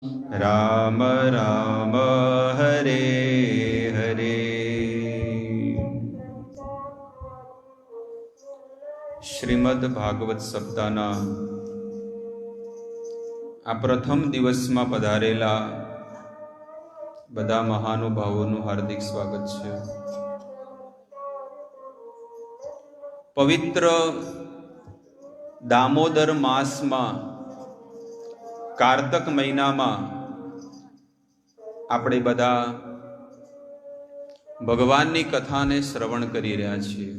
રામ રામ હરે હરે. શ્રીમદ ભાગવત સપ્તાહના આ પ્રથમ દિવસમાં પધારેલા બધા મહાનુભાવોનું હાર્દિક સ્વાગત છે. પવિત્ર દામોદર માસમાં કારતક મહિનામાં આપણે બધા ભગવાનની કથાને શ્રવણ કરી રહ્યા છીએ.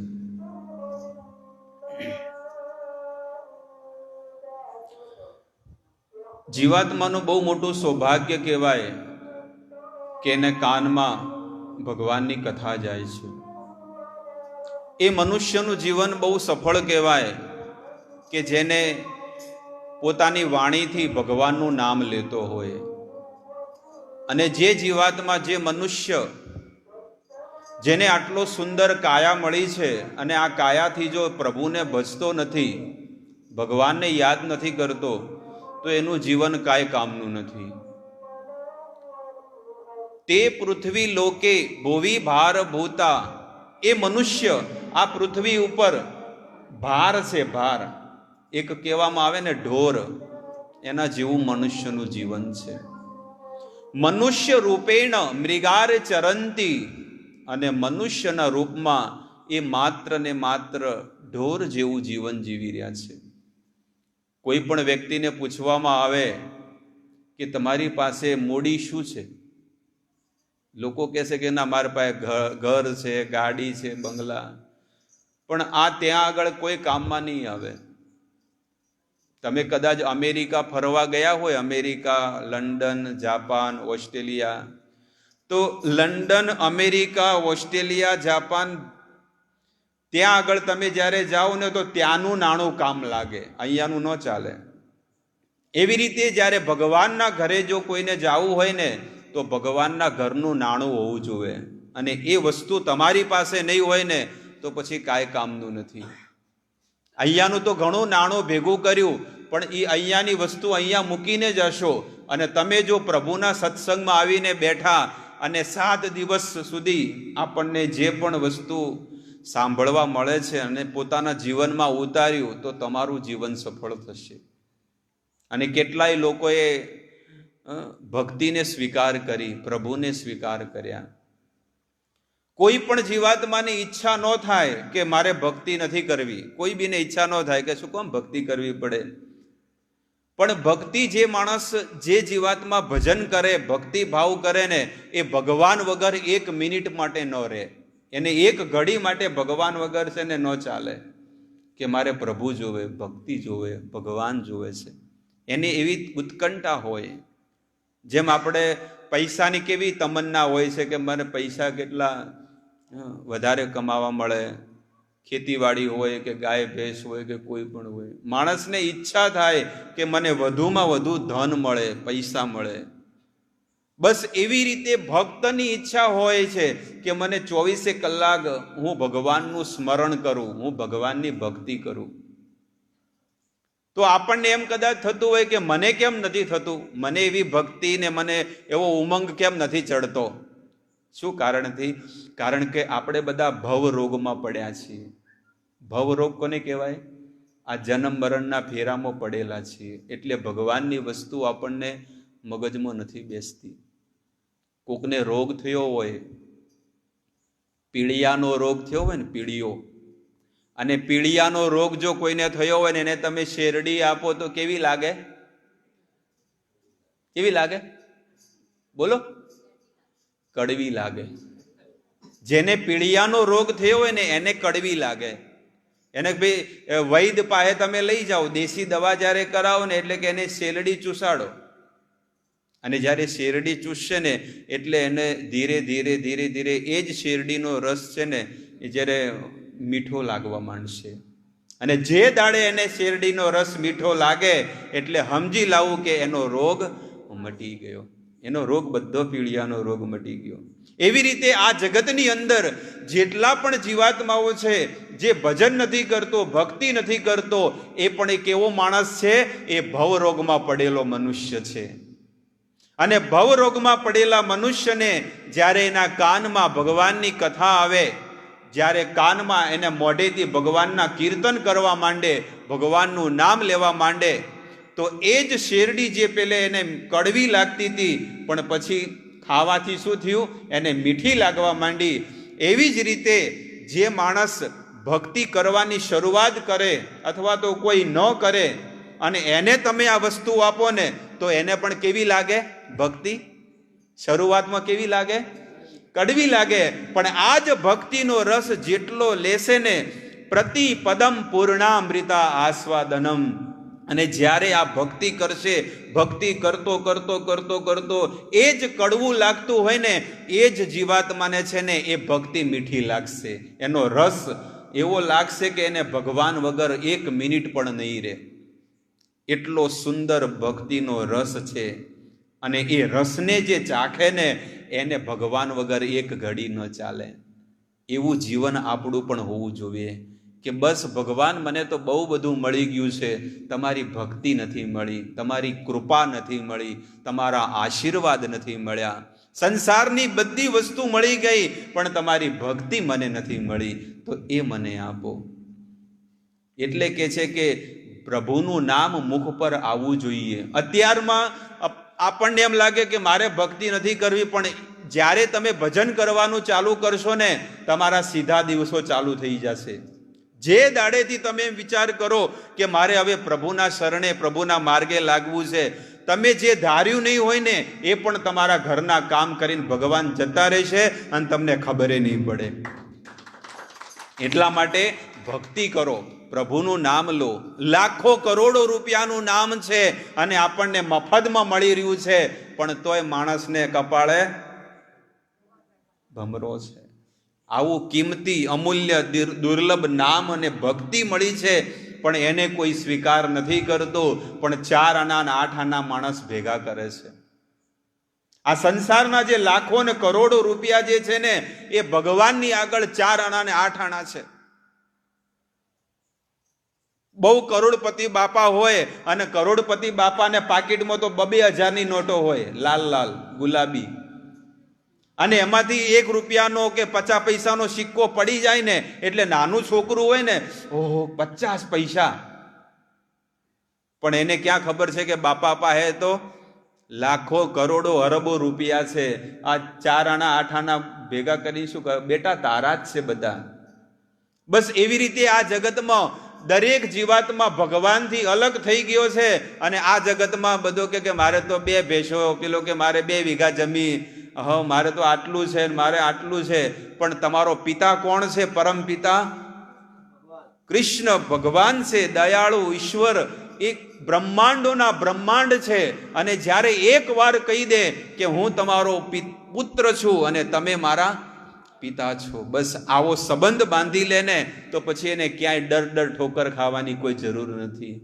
જીવાત્માનું બહુ મોટું સૌભાગ્ય કહેવાય કે એને કાનમાં ભગવાનની કથા જાય છે. એ મનુષ્યનું જીવન બહુ સફળ કહેવાય કે જેને પોતાની વાણીથી ભગવાનનું નામ લેતો હોય. અને જે જીવાત્મા, જે મનુષ્ય જેને આટલો સુંદર કાયા મળી છે અને આ કાયાથી જો પ્રભુને ભજતો નથી, ભગવાનને યાદ નથી કરતો, તો એનું જીવન કાંઈ કામનું નથી. તે પૃથ્વી લોકે ભુવિ ભાર ભૂતા, એ મનુષ્ય આ પૃથ્વી ઉપર ભાર છે, ભાર. એક કહેવામાં આવે ને ઢોર, એના જેવું મનુષ્યનું જીવન છે. મનુષ્ય રૂપેણ મૃગાર ચરંતી, અને મનુષ્યના રૂપમાં એ માત્ર ને માત્ર ઢોર જેવું જીવન જીવી રહ્યા છે. કોઈ પણ વ્યક્તિને પૂછવામાં આવે કે તમારી પાસે મૂડી શું છે, લોકો કહેશે કે ના, મારી પાસે ઘર છે, ગાડી છે, બંગલા. પણ આ ત્યાં આગળ કોઈ કામમાં નહીં આવે. તમે કદાચ અમેરિકા ફરવા ગયા હોય, અમેરિકા, લંડન, જાપાન, ઓસ્ટ્રેલિયા, તો લંડન, અમેરિકા, ઓસ્ટ્રેલિયા, જાપાન, ત્યાં આગળ તમે જ્યારે જાઓ ને તો ત્યાંનું નાણું કામ લાગે, અહીંયાનું ન ચાલે. એવી રીતે જ્યારે ભગવાનના ઘરે જો કોઈને જવું હોય ને તો ભગવાનના ઘરનું નાણું હોવું જોઈએ. અને એ વસ્તુ તમારી પાસે નહીં હોય ને તો પછી કાંઈ કામનું નથી. અહીંયાનું તો ઘણું નાણું ભેગું કર્યું, પણ એ અહીંયાની વસ્તુ અહીંયા મૂકીને જશો. અને તમે જો પ્રભુના સત્સંગમાં આવીને બેઠા અને 7 દિવસ સુધી આપણને જે પણ વસ્તુ સાંભળવા મળે છે અને પોતાના જીવનમાં ઉતાર્યું, તો તમારું જીવન સફળ થશે. અને કેટલાય લોકોએ ભક્તિને સ્વીકાર કરી, પ્રભુને સ્વીકાર કર્યા. કોઈ પણ જીવાત્માની ઈચ્છા ન થાય કે મારે ભક્તિ નથી કરવી. કોઈ બીને ઈચ્છા ન થાય કે શું કામ ભક્તિ કરવી પડે. પણ ભક્તિ જે માણસ, જે જીવાત્મા ભજન કરે, ભક્તિ ભાવ કરે ને, એ ભગવાન વગર 1 મિનિટ માટે ન રહે. એને 1 ઘડી માટે ભગવાન વગર છે ને ન ચાલે કે મારે પ્રભુ જોવે, ભક્તિ જોવે, ભગવાન જોવે છે. એને એવી ઉત્કંઠા હોય. જેમ આપણે પૈસાની કેવી તમન્ના હોય છે કે મને પૈસા કેટલા વધારે કમાવા મળે, ખેતીવાડી હોય કે ગાય ભેંસ હોય કે કોઈ પણ હોય, માણસને ઈચ્છા થાય કે મને વધુમાં વધુ ધન મળે, પૈસા મળે. બસ એવી રીતે ભક્તની ઈચ્છા હોય છે કે મને 24 કલાક હું ભગવાનનું સ્મરણ કરું, હું ભગવાનની ભક્તિ કરું. તો આપણને એમ કદાચ થતું હોય કે મને કેમ નથી થતું, મને એવી ભક્તિ ને મને એવો ઉમંગ કેમ નથી ચડતો. શું કારણથી? કારણ કે આપણે બધા ભવરોગમાં પડ્યા છીએ. ભવરોગ કોને કહેવાય? આ જન્મ મરણના ફેરામાં પડેલા છીએ. એટલે ભગવાનની વસ્તુ આપણને મગજમાં નથી બેસતી. કોકને રોગ થયો હોય, પીળિયાનો રોગ થયો હોય ને, પીળિયો, અને પીળિયાનો રોગ જો કોઈને થયો હોય ને એને તમે શેરડી આપો તો કેવી લાગે? કેવી લાગે? બોલો. કડવી લાગે. જેને પીળિયાનો રોગ થયો હોય ને એને કડવી લાગે. એને ભાઈ વૈદ પાસે તમે લઈ જાઓ, દેશી દવા જ્યારે કરાવો ને એટલે કે એને શેરડી ચૂસાડો. અને જ્યારે શેરડી ચૂસશે ને એટલે એને ધીરે ધીરે ધીરે ધીરે એ જ શેરડીનો રસ છે ને એ જ્યારે મીઠો લાગવા માંડશે. અને જે દાડે એને શેરડીનો રસ મીઠો લાગે એટલે સમજી લાવું કે એનો રોગ મટી ગયો. એનો રોગ બધો પીળિયાનો રોગ મટી ગયો. એવી રીતે આ જગતની અંદર જેટલા પણ જીવાત્માઓ છે, જે ભજન નથી કરતો, ભક્તિ નથી કરતો, એ પણ એક એવો માણસ છે, એ ભવરોગમાં પડેલો મનુષ્ય છે. અને ભવરોગમાં પડેલા મનુષ્યને જ્યારે એના કાનમાં ભગવાનની કથા આવે, જ્યારે કાનમાં એને મોઢેથી ભગવાનના કીર્તન કરવા માંડે, ભગવાનનું નામ લેવા માંડે, તો એ જ શેરડી જે પેલે એને કડવી લાગતી હતી પણ પછી ખાવાથી શું થયું, એને મીઠી લાગવા માંડી. એવી જ રીતે જે માણસ ભક્તિ કરવાની શરૂઆત કરે અથવા તો કોઈ ન કરે અને એને તમે આ વસ્તુ આપો ને તો એને પણ કેવી લાગે ભક્તિ? શરૂઆતમાં કેવી લાગે? કડવી લાગે. પણ આ જ ભક્તિનો રસ જેટલો લેશે ને, પ્રતિ પદમ પૂર્ણામૃતા આસ્વાદનમ, અને જ્યારે આ ભક્તિ કરશે, ભક્તિ કરતો કરતો કરતો કરતો એ જ કડવું લાગતું હોય ને, એ જ જીવાત્માને છે ને એ ભક્તિ મીઠી લાગશે. એનો રસ એવો લાગશે કે એને ભગવાન વગર એક મિનિટ પણ નહીં રહે. એટલો સુંદર ભક્તિનો રસ છે. અને એ રસને જે ચાખે ને એને ભગવાન વગર એક ઘડી ન ચાલે. એવું જીવન આપણું પણ હોવું જોઈએ કે બસ ભગવાન મને તો બહુ બધું મળી ગયું છે, તમારી ભક્તિ નથી મળી, તમારી કૃપા નથી મળી, તમારા આશીર્વાદ નથી મળ્યા, સંસારની બધી વસ્તુ મળી ગઈ પણ તમારી ભક્તિ મને નથી મળી, તો એ મને આપો. એટલે કે છે કે પ્રભુનું નામ મુખ પર આવવું જોઈએ. અત્યારમાં આપણને એમ લાગે કે મારે ભક્તિ નથી કરવી, પણ જ્યારે તમે ભજન કરવાનું ચાલુ કરશો ને, તમારા સીધા દિવસો ચાલુ થઈ જશે. જે દાડેથી તમે એમ વિચાર કરો કે મારે હવે પ્રભુના શરણે, પ્રભુના માર્ગે લાગવું છે, તમે જે ધાર્યું નહીં હોય ને એ પણ તમારા ઘરના કામ કરીને ભગવાન જતા રહેશે અને તમને ખબર નહીં પડે. એટલા માટે ભક્તિ કરો, પ્રભુનું નામ લો. લાખો કરોડો રૂપિયાનું નામ છે અને આપણને મફતમાં મળી રહ્યું છે, પણ તોય માણસને કપાળે ભમરો છે. આવું કિંમતી, અમૂલ્ય, દુર્લભ નામ અને ભક્તિ મળી છે, પણ એને કોઈ સ્વીકાર નથી કરતો. પણ 4 આના અને 8 આના માણસ ભેગા કરે છે. આ સંસારના જે લાખો ને કરોડો રૂપિયા જે છે ને એ ભગવાનની આગળ 4 આના ને 8 આના છે. બહુ કરોડપતિ બાપા હોય અને કરોડપતિ બાપાને પાકીટમાં તો 2,000ની નોટો હોય, લાલ લાલ ગુલાબી, અને એમાંથી 1 રૂપિયાનો કે 50 પૈસાનો સિક્કો પડી જાય ને એટલે નાનું છોકરું હોય ને, ઓહો 50 પૈસા. પણ એને ક્યાં ખબર છે કે બાપા પાસે તો લાખો કરોડો અરબો રૂપિયા છે. આ 4 આના 8 આના ભેગા કરી શું કહે, બેટા તારા જ છે બધા. બસ એવી રીતે આ જગતમાં દરેક જીવાત્મા ભગવાનથી અલગ થઈ ગયો છે. અને આ જગતમાં બધો કે મારે તો 2 ભેંસો, પેલો કે મારે 2 વીઘા જમીન, મારે તો આટલું છે, મારે આટલું છે. પણ તમારો પિતા કોણ છે? પરમ પિતા કૃષ્ણ ભગવાન છે, દયાળુ ઈશ્વર, એક બ્રહ્માંડોના બ્રહ્માંડ છે. અને જ્યારે એક વાર કહી દે કે હું તમારો પુત્ર છું અને તમે મારા પિતા છો, બસ આવો સંબંધ બાંધી લે ને તો પછી એને ક્યાંય ડર ઠોકર ખાવાની કોઈ જરૂર નથી.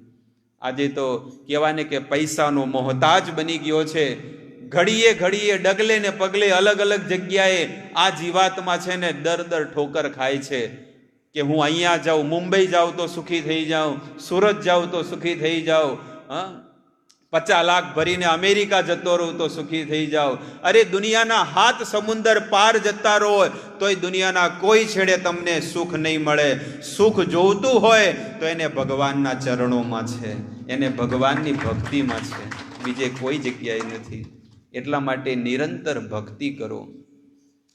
આજે તો કહેવાય ને કે પૈસાનો મોહતાજ બની ગયો છે. ઘડીએ ઘડીએ ડગલે ને પગલે અલગ અલગ જગ્યાએ આ જીવાતમાં છે ને દર ઠોકર ખાય છે કે હું અહીંયા જાઉં, મુંબઈ જાઉં તો સુખી થઈ જાઉં, સુરત જાઉં તો સુખી થઈ જાઉં, 50 લાખ ભરીને અમેરિકા જતો રહું તો સુખી થઈ જાઓ. અરે દુનિયાના 7 સમુંદર પાર જતા રહો તોય દુનિયાના કોઈ છેડે તમને સુખ નહીં મળે. સુખ જોઈતું હોય તો એને ભગવાનના ચરણોમાં છે, એને ભગવાનની ભક્તિમાં છે, બીજે કોઈ જગ્યાએ નથી. એટલા માટે નિરંતર ભક્તિ કરો.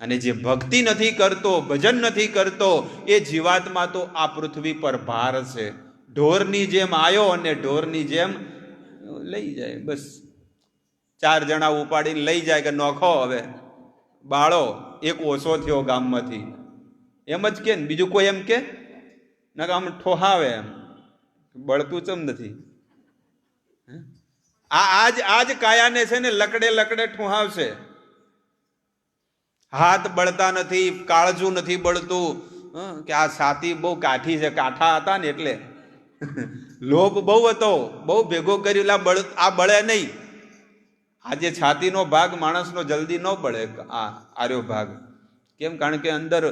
અને જે ભક્તિ નથી કરતો, ભજન નથી કરતો, એ જીવાત્મા તો આ પૃથ્વી પર ભાર છે. ઢોરની જેમ આવ્યો અને ઢોરની જેમ લઈ જાય. બસ 4 જણા ઉપાડીને લઈ જાય કે નોખો હવે બાળો, એક ઓછો થયો ગામમાંથી, એમ જ કે બીજું કોઈ એમ કે ના આમ ઠોહાવે, એમ બળતું ચમ નથી. આજ કાયાને છે ને લકડે ઠોહાવશે. હાથ બળતા નથી, કાળજું નથી બળતું, કે આ છાતી બહુ કાઠી છે, કાઠા હતા ને એટલે લોભ બહુ હતો, બહુ ભેગો કર્યું, આ બળે નહીં. આજે છાતીનો ભાગ માણસનો જલ્દી ન બળે, આ આર્યો ભાગ. કેમ? કારણ કે અંદર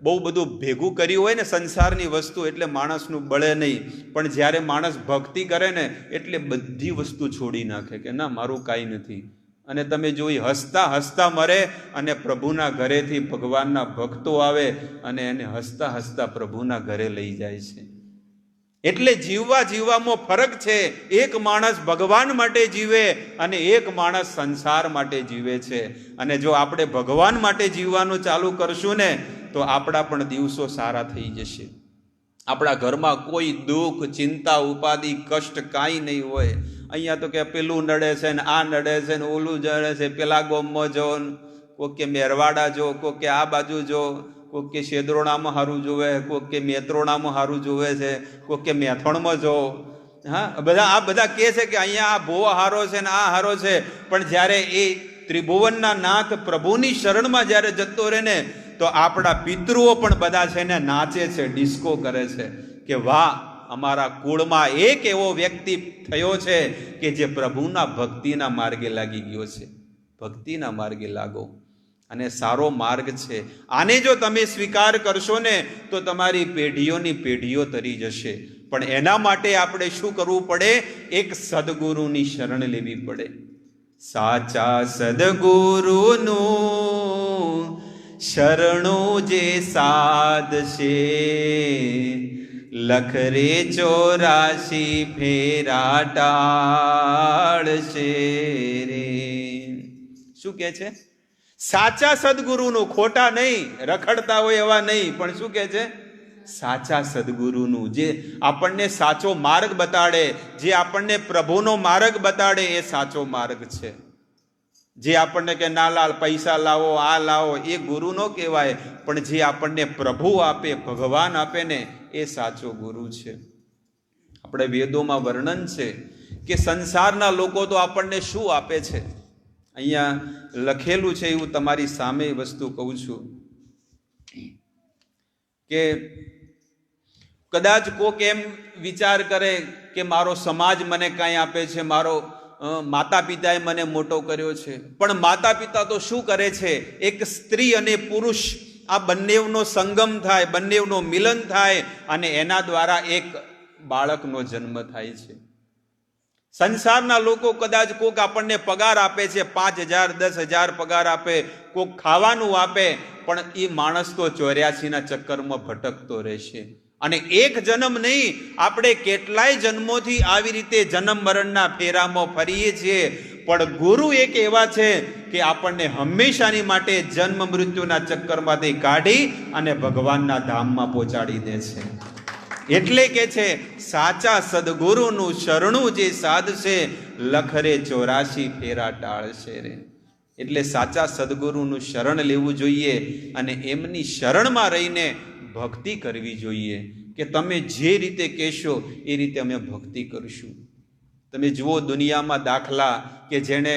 બહુ બધું ભેગું કર્યું હોય ને સંસારની વસ્તુ, એટલે માણસનું બળે નહીં. પણ જ્યારે માણસ ભક્તિ કરે ને એટલે બધી વસ્તુ છોડી નાખે કે ના મારું કાંઈ નથી, અને તમે જોઈ હસતા હસતા મરે અને પ્રભુના ઘરેથી ભગવાનના ભક્તો આવે અને એને હસતા હસતા પ્રભુના ઘરે લઈ જાય છે. એટલે જીવવામાં ફરક છે. એક માણસ ભગવાન માટે જીવે અને એક માણસ સંસાર માટે જીવે છે. અને જો આપણે ભગવાન માટે જીવવાનું ચાલુ કરશું ને તો આપણા પણ દિવસો સારા થઈ જશે. આપણા ઘરમાં કોઈ દુઃખ, ચિંતા, ઉપાધિ, કષ્ટ કાંઈ નહીં હોય. અહીંયા તો કે પેલું નડે છે ને આ નડે છે ને ઓલું નડે છે, પેલા ગોમમાં જો, કોઈક કે મેરવાડા જો, કોઈક કે આ બાજુ જો, કોઈક કે શેદરોણામાં સારું જોવે, કોઈક કે મેત્રોણામાં સારું જોવે છે, કોઈક કે મેથણમાં જો. હા, બધા કહે છે કે અહીંયા આ ભો હારો છે ને આ હારો છે. પણ જ્યારે એ ત્રિભુવનના નાથ પ્રભુની શરણમાં જ્યારે જતો રહે ને તો આપણા પિતૃઓ પણ બધા છે ને નાચે છે, ડિસ્કો કરે છે કે વાહ, અમારા કુળમાં એક એવો વ્યક્તિ થયો છે કે જે પ્રભુના ભક્તિના માર્ગે લાગી ગયો છે. ભક્તિના માર્ગે લાગો અને સારો માર્ગ છે. આને જો તમે સ્વીકાર કરશો ને તો તમારી પેઢીઓની પેઢીઓ તરી જશે. પણ એના માટે આપણે શું કરવું પડે? એક સદગુરુની શરણ લેવી પડે. સાચા સદગુરુનું શરણું જે સાધશે, લખ રે 84 ફેરા ટાળશે રે. શું કહે છે? સાચા સદગુરુનું, ખોટા નહીં, રખડતા હોય એવા નહીં, પણ શું કહે છે? સાચા સદગુરુનું, જે આપણને સાચો માર્ગ બતાડે, જે આપણને પ્રભુનો માર્ગ બતાડે, એ સાચો માર્ગ છે. જે આપણને કે ના લાલ પૈસા લાવો, આ લાવો, એ ગુરુ નો કહેવાય. પણ જે આપણને પ્રભુ આપે, ભગવાન આપે ને, એ સાચો ગુરુ છે. આપણે વેદોમાં વર્ણન છે કે સંસારના લોકો તો આપણને શું આપે છે. અહીંયા લખેલું છે, એવું તમારી સામે વસ્તુ કહું છું કે કદાચ કોક એમ વિચાર કરે કે મારો સમાજ મને કાંઈ આપે છે, મારો માતા પિતાએ મને મોટો કર્યો છે. પણ માતા પિતા તો શું કરે છે? એક સ્ત્રી અને પુરુષ આ બંનેવનો સંગમ થાય, બંનેવનો મિલન થાય અને એના દ્વારા એક બાળકનો જન્મ થાય છે. સંસારના લોકો કદાચ કોક આપણને પગાર આપે છે, 5,000 10,000 પગાર આપે, કોક ખાવાનું આપે, પણ એ માણસ તો 84ના ચક્કરમાં ભટકતો રહેશે. અને એક જન્મ નહીં, આપણે કેટલાય જન્મોથી આવી રીતે જન્મ મરણના ફેરામાં ફરીએ છીએ. પણ ગુરુ એક એવા છે કે આપણને હંમેશાની માટે જન્મ મૃત્યુના ચક્કરમાંથી કાઢી અને ભગવાનના ધામમાં પહોંચાડી દે છે. એટલે કે છે સાચા સદગુરુનું શરણું જે સાધશે, લખ રે 84 ફેરા ટાળશે રે. એટલે સાચા સદગુરુનું શરણ લેવું જોઈએ અને એમની શરણમાં રહીને ભક્તિ કરવી જોઈએ કે તમે જે રીતે કહેશો એ રીતે અમે ભક્તિ કરીશું. તમે જુઓ દુનિયામાં દાખલા કે જેણે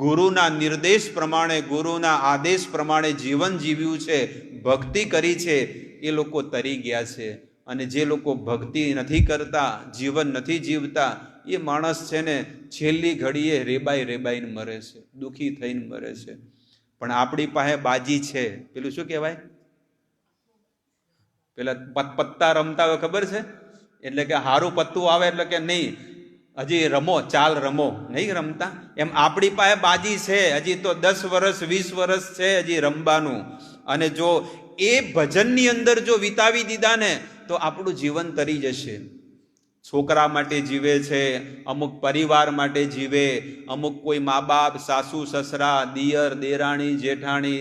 ગુરુના નિર્દેશ પ્રમાણે, ગુરુના આદેશ પ્રમાણે જીવન જીવ્યું છે, ભક્તિ કરી છે, એ લોકો તરી ગયા છે. અને જે લોકો ભક્તિ નથી કરતા, જીવન નથી જીવતા, એ માણસ છે ને છેલ્લી ઘડીએ રેબાઈને મરે છે, દુઃખી થઈને મરે છે. પણ આપણી પાસે બાજી છે, પેલું શું કહેવાય, પેલા પત્તા રમતા હોય ખબર છે? એટલે કે હારું પત્તું આવે એટલે કે નહીં હજી રમો, ચાલ રમો, નહીં રમતા એમ આપણી પાસે બાજી છે. હજી તો 10 વર્ષ 20 વર્ષ છે હજી રમવાનું. અને જો એ ભજનની અંદર જો વિતાવી દીધા ને તો આપણું જીવન તરી જશે. છોકરા માટે જીવે છે, અમુક પરિવાર માટે જીવે, અમુક કોઈ મા બાપ, સાસુ સસરા, દિયર દેરાણી જેઠાણી,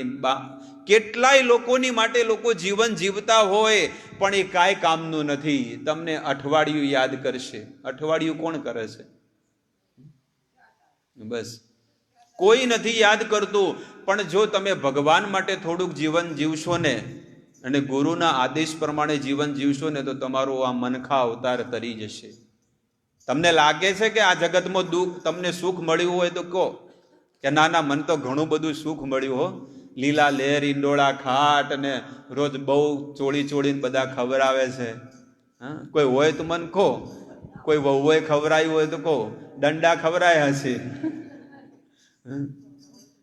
કેટલાય લોકોની માટે લોકો જીવન જીવતા હોય પણ એ કાંઈ કામનું નથી. તમને અઠવાડિયું યાદ કરશે. અઠવાડિયું કોણ કરે છે? બસ કોઈ નથી યાદ કરતું. પણ જો તમે ભગવાન માટે થોડુંક જીવન જીવશો ને અને ગુરુના આદેશ પ્રમાણે જીવન જીવશો ને તો તમારું આ મનખા અવતાર તરી જશે. તમને લાગે છે કે આ જગતમાં તમને સુખ મળ્યું હોય તો કહો કે ના ના, મને તો ઘણું બધું સુખ મળ્યું હો. લીલા લહેર ઈંડોળા ખાટ અને રોજ બહુ ચોળીને બધા ખવડાવે છે. હા, કોઈ હોય તો મને કહો. કોઈ વહુએ ખવડાવ્યું હોય તો કહો. દંડા ખવડાયા હશે.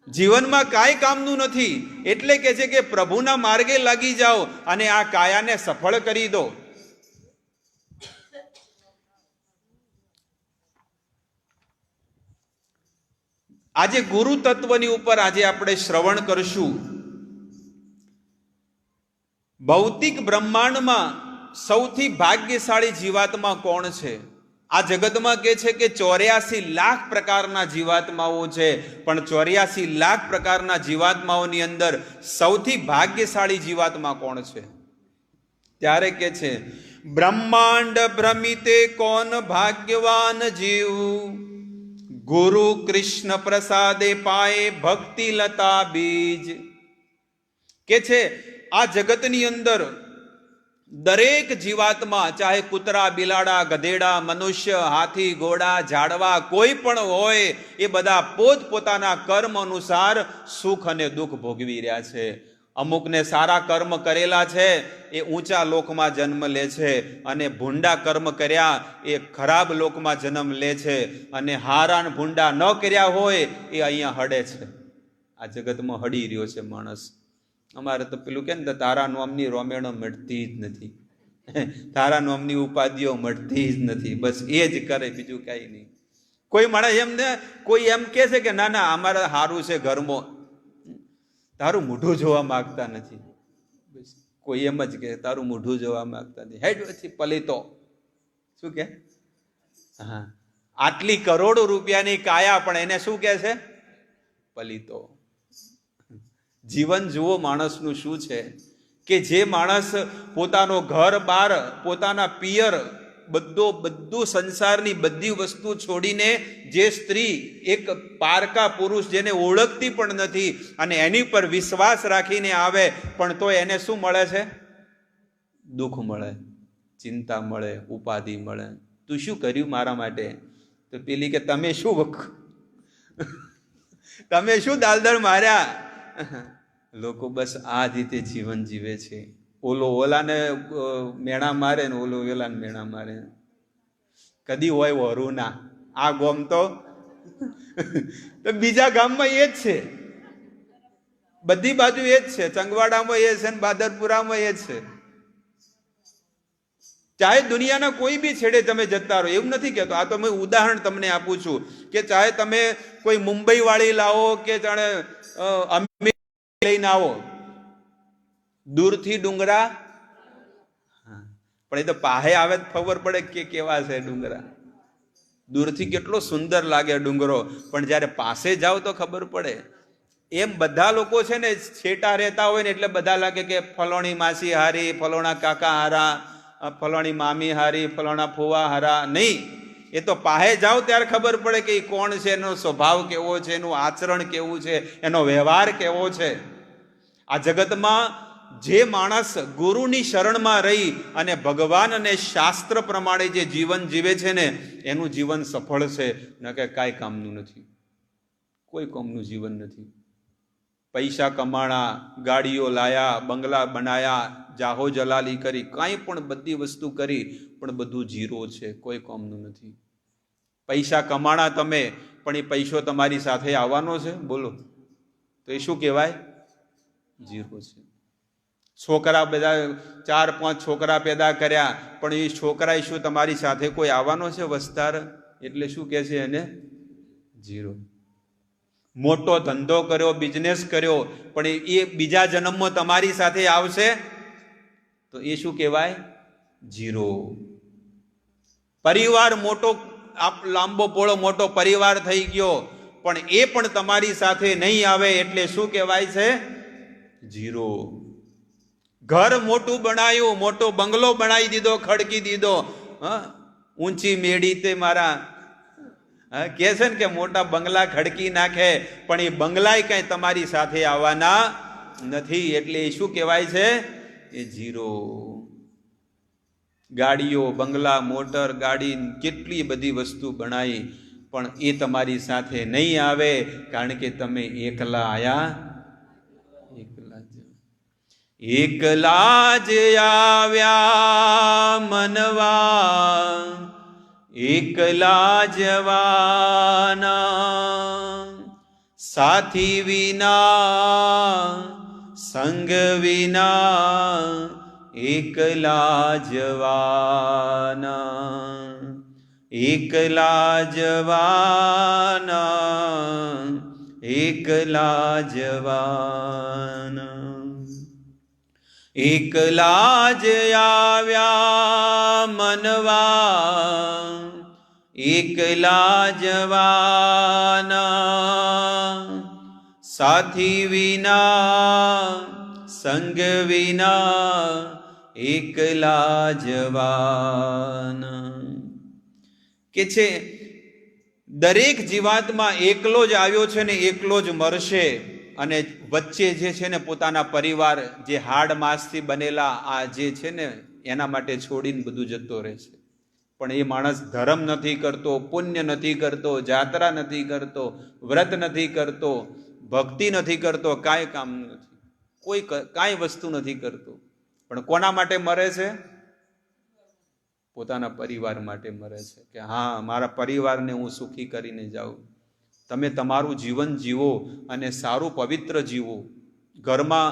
જીવનમાં કાંઈ કામનું નથી. એટલે કે છે કે પ્રભુના માર્ગે લાગી જાઓ અને આ કાયાને સફળ કરી દો. આજે ગુરુ તત્વની ઉપર આજે આપણે શ્રવણ કરશું. ભૌતિક બ્રહ્માંડમાં સૌથી ભાગ્યશાળી જીવાત્મા કોણ છે? આ જગતમાં કહે છે કે 84 લાખ પ્રકારના જીવાત્માઓ છે, પણ 84 લાખ પ્રકારના જીવાત્માઓની અંદર સૌથી ભાગ્યશાળી જીવાત્મા કોણ છે? ત્યારે કે છે બ્રહ્માંડ ભ્રમિતે કોન ભાગ્યવાન જીવ, ગુરુ કૃષ્ણ પ્રસાદે પાએ ભક્તિ લતા બીજ. કે છે આ જગતની અંદર દરેક જીવાત્મા, ચાહે કૂતરા, બિલાડા, ગધેડા, મનુષ્ય, હાથી, ઘોડા, ઝાડવા, કોઈ પણ હોય, એ બધા પોતપોતાના કર્મ અનુસાર સુખ અને દુઃખ ભોગવી રહ્યા છે. અમુકને સારા કર્મ કરેલા છે એ ઊંચા લોકમાં જન્મ લે છે, અને ભૂંડા કર્મ કર્યા એ ખરાબ લોકમાં જન્મ લે છે, અને હારાન ભૂંડા ન કર્યા હોય એ અહીંયા હડે છે. આ જગતમાં હડી રહ્યો છે માણસ. અમારે તો પેલું કે ને, તારા નોમની રોમેણો મળતી જ નથી, તારા નોમની ઉપાધિઓ મળતી જ નથી, બસ એ જ કરે, બીજું કાંઈ નહીં. કોઈ માણસ એમ ને કોઈ એમ કે છે કે ના ના અમારે સારું છે ઘરમાં, તારું મોઢું જોવા માંગતા નથી. બસ કોઈ એમ જ કે તારું મોઢું જોવા માંગતા નથી, હેડ પછી પલિતો. શું કે? હા, આટલી કરોડો રૂપિયાની કાયા, પણ એને શું કે છે? પલિતો. જીવન જુઓ માણસનું શું છે, કે જે માણસ પોતાનો ઘર બાર, પોતાના પિયર, બધું સંસારની બધી વસ્તુ છોડીને, જે સ્ત્રી એક પારકા પુરુષ જેને ઓળખતી પણ નથી અને એની પર વિશ્વાસ રાખીને આવે, પણ તો એને શું મળે છે? દુઃખ મળે, ચિંતા મળે, ઉપાધિ મળે. તું શું કર્યું મારા માટે? તો પેલી કે તમે શું દાલદળ માર્યા? લોકો બસ આ રીતે જીવન જીવે છે. ઓલાને મેણા મારે ને ઓલો ઓલાને મેણા મારે. કદી હોય વરું ના. આ ગોમ તો બીજા ગામમાં એ જ છે, બધી બાજુ એ જ છે. ચંગવાડામાં એ છે ને બાદરપુરામાં એ જ છે. ચાહે દુનિયાના કોઈ બી છેડે તમે જતા રહો, એવું નથી કહેતો. આ તો મેં ઉદાહરણ તમને આપું છું કે ચાહે તમે કોઈ મુંબઈ વાળી લાવો કે જાણે લઈને આવો, દૂરથી ડુંગરા, પણ એ તો પાહે આવે તો ખબર પડે કે કેવા છે ડુંગરા. દૂરથી કેટલો સુંદર લાગે ડુંગરો, પણ જ્યારે પાસે જાઓ તો ખબર પડે. એમ બધા લોકો છે ને છેટા રહેતા હોય ને એટલે બધા લાગે કે ફલોણી માસી હારી, ફલોણા કાકા હારા, ફલોણી મામી હારી, ફલોણા ફુવા હારા. નહીં, એ તો પાહે જાઓ ત્યારે ખબર પડે કે એ કોણ છે, એનો સ્વભાવ કેવો છે, એનું આચરણ કેવું છે, એનો વ્યવહાર કેવો છે. આ જગતમાં જે માણસ ગુરુની શરણમાં રહી અને ભગવાન અને શાસ્ત્ર પ્રમાણે જે જીવન જીવે છે ને, એનું જીવન સફળ છે, ન કે કાંઈ કામનું નથી. કોઈ કામનું જીવન નથી. પૈસા કમાણા, ગાડીઓ લાયા, બંગલા બનાયા, જાહો જલાલી કરી, કાંઈ પણ બધી વસ્તુ કરી, પણ બધું જીરો છે, કોઈ કામનું નથી. પૈસા કમાણા તમે, પણ એ પૈસો તમારી સાથે આવવાનો છે? બોલો, તો એ શું કહેવાય? જીરો છે. છોકરા બધા 4-5 છોકરા પેદા કર્યા, પણ એ છોકરા શું તમારી સાથે કોઈ આવવાનો છે વસ્તાર? એટલે શું કહે છે એને? જીરો. મોટો ધંધો કર્યો, બિઝનેસ કર્યો, પણ એ બીજા જન્મમાં તમારી સાથે આવશે તો એ શું કહેવાય? જીરો. પરિવાર મોટો, લાંબો પોળો મોટો પરિવાર થઈ ગયો, પણ એ પણ તમારી સાથે નહીં આવે એટલે શું કહેવાય છે? જીરો. ઘર મોટું બનાવ્યું, મોટો બંગલો બનાવી દીધો, ખડકી દીધો, ઊંચી મેડી તે મારા કે છે ને કે મોટા બંગલા ખડકી નાખે, પણ એ બંગલાય કઈ તમારી સાથે આવવાના નથી, એટલે એ શું કહેવાય છે? એ જીરો. ગાડીઓ, બંગલા, મોટર ગાડી, કેટલી બધી વસ્તુ બનાવી, પણ એ તમારી સાથે નહીં આવે, કારણ કે તમે એકલા આયા. એકલા જ આવ્યા મનવા, એકલા જવાના, સાથી વિના, સંગ વિના, એકલા જવાના. એકલા જવાના, એકલા જવાના, એકલા જ આવ્યા મનવા, એકલા જવાના, સાથી વિના સંગ વિના એકલા જવાના. કે છે દરેક જીવાતમાં એકલો જ આવ્યો છે ને એકલો જ મરશે, અને વચ્ચે જે છે ને પોતાના પરિવાર, જે હાડ માંસથી બનેલા આ જે છે ને એના માટે છોડીને બધું જતો રહે છે. પણ એ માણસ ધર્મ નથી કરતો, પુણ્ય નથી કરતો, જાત્રા નથી કરતો, વ્રત નથી કરતો, ભક્તિ નથી કરતો, કાંઈ કામ નથી, કોઈ કાંઈ વસ્તુ નથી કરતો. પણ કોના માટે મરે છે? પોતાના પરિવાર માટે મરે છે, કે હા મારા પરિવારને હું સુખી કરીને જાઉં. તમે તમારું જીવન જીવો અને સારું પવિત્ર જીવો. ઘરમાં